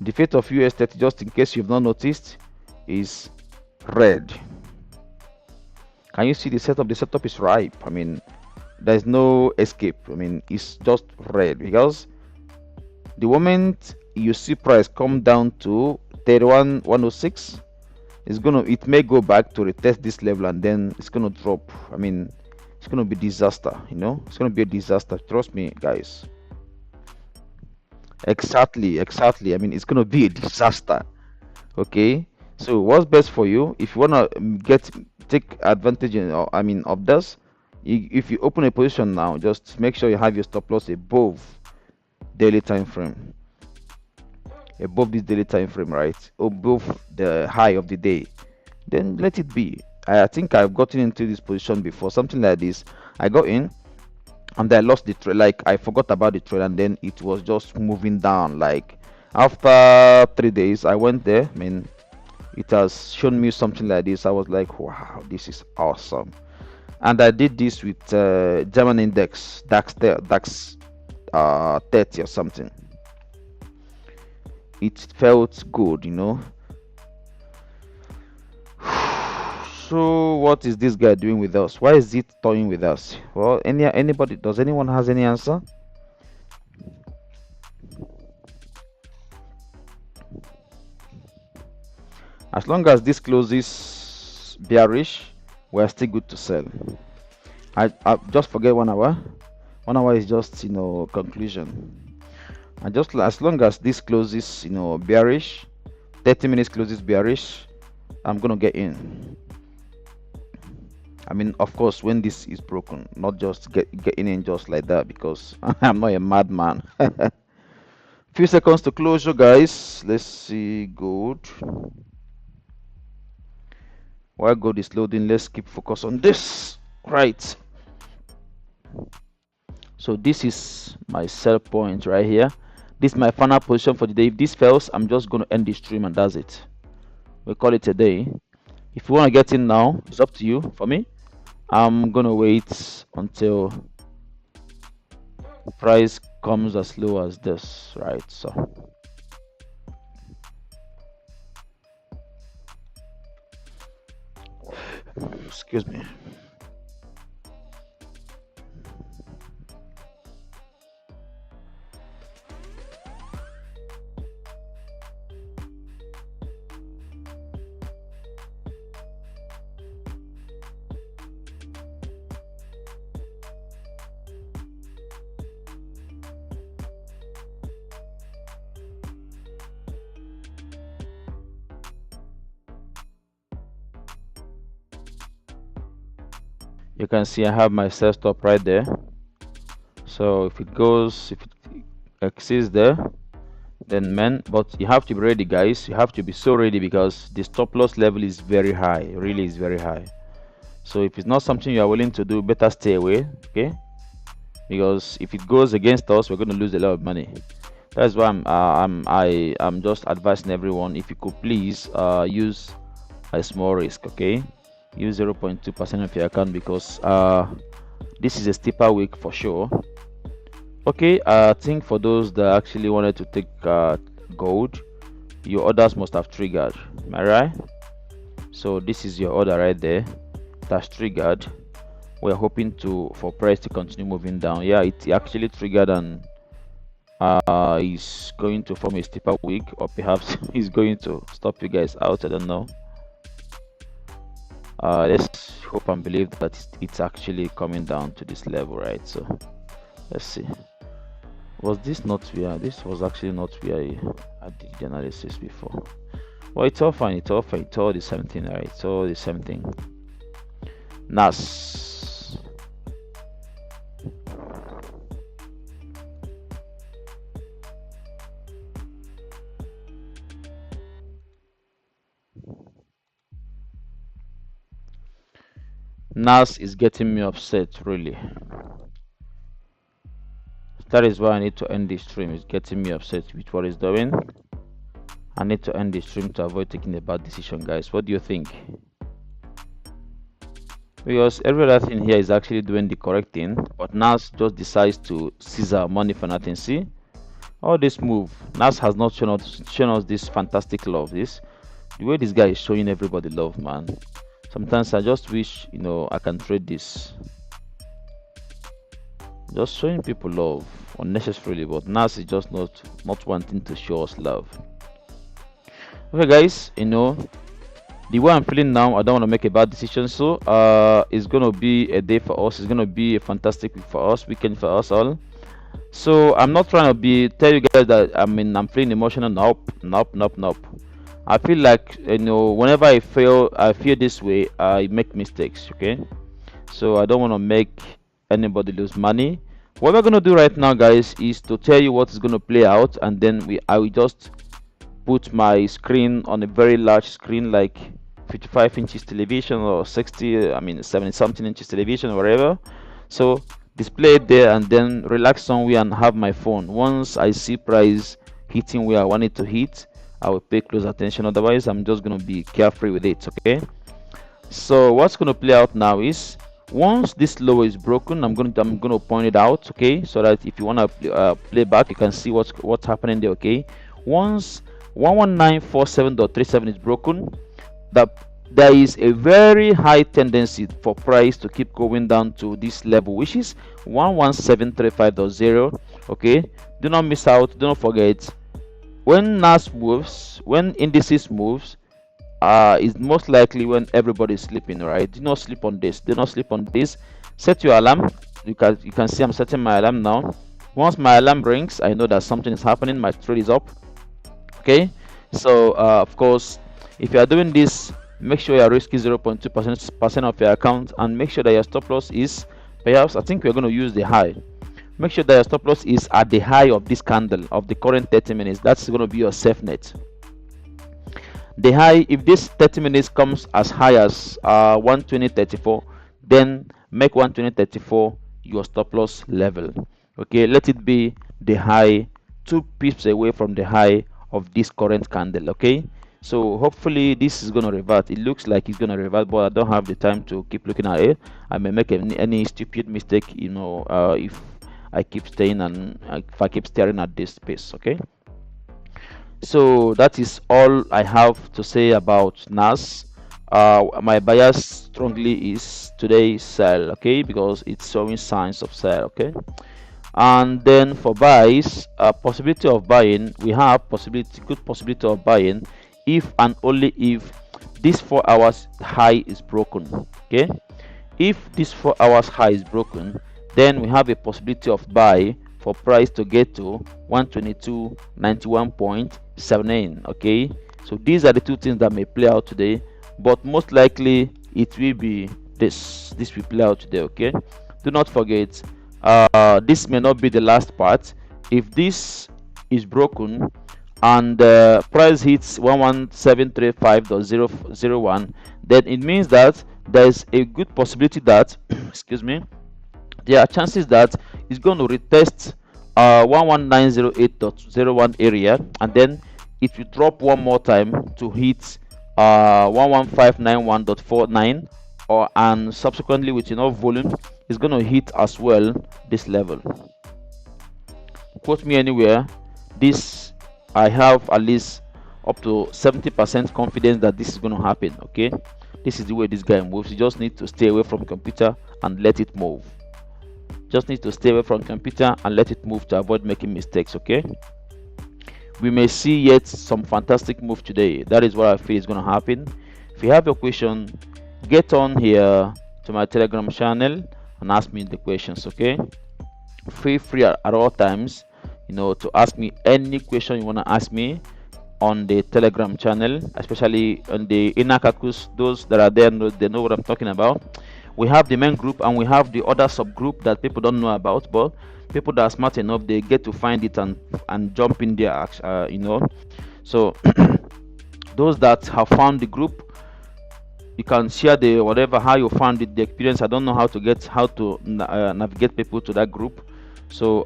The fate of US30, just in case you've not noticed, is red. Can you see the setup? The setup is ripe. I mean, there's no escape. I mean, it's just red because the moment you see price come down to 31,106, it may go back to retest this level and then it's gonna drop. I mean, it's gonna be disaster. You know, it's gonna be a disaster. Trust me, guys. Exactly. I mean, it's gonna be a disaster. Okay. So what's best for you if you wanna take advantage of this? If you open a position now, just make sure you have your stop loss above daily time frame, above this daily time frame, right? Above the high of the day. Then let it be. I think I've gotten into this position before, something like this. I got in and I lost the trade, like I forgot about the trade, and then it was just moving down. Like after 3 days I went there. I mean, it has shown me something like this. I was like, wow, this is awesome. And I did this with German index DAX 30 or something. It felt good, you know. So what is this guy doing with us? Why is it toying with us? Well, anybody, does anyone has any answer? As long as this closes bearish, we're still good to sell. I just forget 1 hour. 1 hour is just, you know, conclusion. And just as long as this closes, you know, bearish, 30 minutes closes bearish, I'm gonna get in. I mean, of course, when this is broken, not just getting in just like that, because I'm not a madman. Few seconds to closure, guys. Let's see gold. While gold is loading, let's keep focus on this. Right. So this is my sell point right here. This is my final position for the day. If this fails, I'm just going to end the stream and that's it. We call it a day. If you want to get in now, it's up to you. For me, I'm going to wait until the price comes as low as this, right? So excuse me. You can see I have my sell stop right there. So if it exceeds there, then man, but you have to be ready, guys. You have to be so ready because the stop loss level is very high. Really is very high. So if it's not something you are willing to do, better stay away, okay? Because if it goes against us, we're going to lose a lot of money. That's why I'm just advising everyone, if you could please use a small risk, okay? Use 0.2% of your account because this is a steeper week for sure. Okay, I think for those that actually wanted to take gold, your orders must have triggered. Am I right? So this is your order right there. That's triggered. We're hoping for price to continue moving down. Yeah, it actually triggered and is going to form a steeper wick, or perhaps is going to stop you guys out. I don't know. Let's hope and believe that it's actually coming down to this level, right? So let's see. Was this not where this was actually not where I did the analysis before? Well, it's all fine. It's all fine. It's all the same thing, right? It's all the same thing. NAS. NAS is getting me upset, really. That is why I need to end this stream. It's getting me upset with what it's doing. I need to end the stream to avoid taking a bad decision, guys. What do you think? Because every other thing here is actually doing the correct thing, but NAS just decides to seize our money for nothing. See, all this move, NAS has not shown us this fantastic love. The way this guy is showing everybody love, man. Sometimes I just wish, I can trade this. Just showing people love unnecessarily, but NAS is just not wanting to show us love. Okay, guys, the way I'm feeling now, I don't want to make a bad decision. So it's gonna be a day for us. It's gonna be a fantastic week for us, weekend for us all. So I'm not trying to tell you guys that I'm feeling emotional. Nope. I feel like whenever I feel this way, I make mistakes. Okay, so I don't want to make anybody lose money. What we're gonna do right now, guys, is to tell you what is gonna play out, and then I will just put my screen on a very large screen, like 55 inches television or 70 something inches television or whatever. So display it there and then relax somewhere and have my phone. Once I see price hitting where I want it to hit, I will pay close attention. Otherwise, I'm just going to be carefree with it. Okay, so what's going to play out now is, once this low is broken, I'm going to point it out, okay, so that if you want to play back, you can see what's happening there. Okay, once 11947.37 is broken, there is a very high tendency for price to keep going down to this level, which is 11735.0. okay, do not miss out. Do not forget, when NAS moves, when indices moves, is most likely when everybody is sleeping, right? Do not sleep on this. Do not sleep on this. Set your alarm. You can see I'm setting my alarm now. Once my alarm rings, I know that something is happening. My trade is up. Okay, so of course, if you are doing this, make sure your risk is 0.2% of your account, and make sure that your stop loss is, perhaps I think we're going to use the high. Make sure that your stop loss is at the high of this candle of the current 30 minutes. That's going to be your safe net. The high, if this 30 minutes comes as high as 120.34, then make 120.34 your stop loss level. Okay, let it be the high 2 pips away from the high of this current candle. Okay, so hopefully this is going to revert. It looks like it's going to revert, but I don't have the time to keep looking at it. I may make any stupid mistake, if I keep staying and if I keep staring at this space. Okay, so that is all I have to say about NAS. My bias strongly is today sell, okay, because it's showing signs of sell. Okay, and then for buys, possibility of buying, we have good possibility of buying if and only if this 4 hours high is broken. Okay, if this 4 hours high is broken, then we have a possibility of buy for price to get to 122.91.79. Okay, so these are the two things that may play out today, but most likely it will be this will play out today. Okay, do not forget, this may not be the last part. If this is broken and price hits 11735.001, then it means that there is a good possibility that excuse me, there are chances that it's going to retest 11908.01 area, and then it will drop one more time to hit 11591.49, and subsequently with enough volume it's going to hit as well this level. Quote me anywhere, this I have at least up to 70% confidence that this is going to happen. Okay, this is the way this guy moves. You just need to stay away from computer and let it move. Just need to stay away from computer and let it move to avoid making mistakes. Okay, we may see yet some fantastic move today. That is what I feel is going to happen. If you have a question, get on here to my Telegram channel and ask me the questions. Okay, feel free at all times, to ask me any question you want to ask me on the Telegram channel, especially on the inner caucus. Those that are there, they know what I'm talking about. We have the main group and we have the other subgroup that people don't know about, but people that are smart enough, they get to find it and jump in there. So those that have found the group, you can share the whatever how you found it, the experience. I don't know how to navigate people to that group. So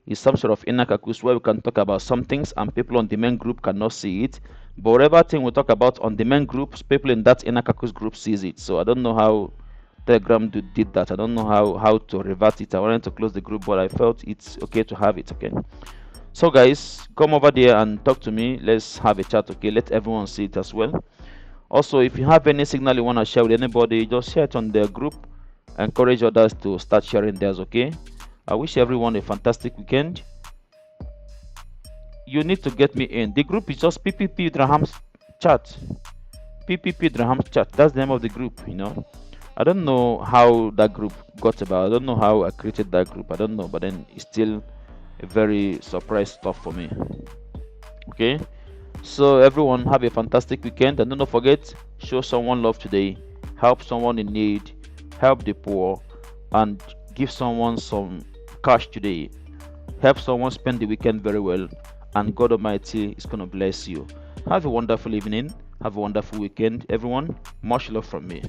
it's some sort of inner caucus where we can talk about some things and people on the main group cannot see it, but whatever thing we talk about on the main groups, people in that inner caucus group sees it. So I don't know how Telegram did that. I don't know how to revert it. I wanted to close the group, but I felt it's okay to have it. Okay, so guys, come over there and talk to me. Let's have a chat. Okay, let everyone see it as well. Also, if you have any signal you want to share with anybody, just share it on the group. Encourage others to start sharing theirs. Okay, I wish everyone a fantastic weekend. You need to get me in the group. Is just PPP Draham's chat. PPP Draham's chat, that's the name of the group. I don't know how that group got about. I don't know how I created that group. I don't know, but then it's still a very surprise stuff for me. Okay, so everyone have a fantastic weekend, and don't forget, show someone love today, help someone in need, help the poor, and give someone some cash today. Help someone spend the weekend very well, and God Almighty is going to bless you. Have a wonderful evening. Have a wonderful weekend, everyone. Much love from me.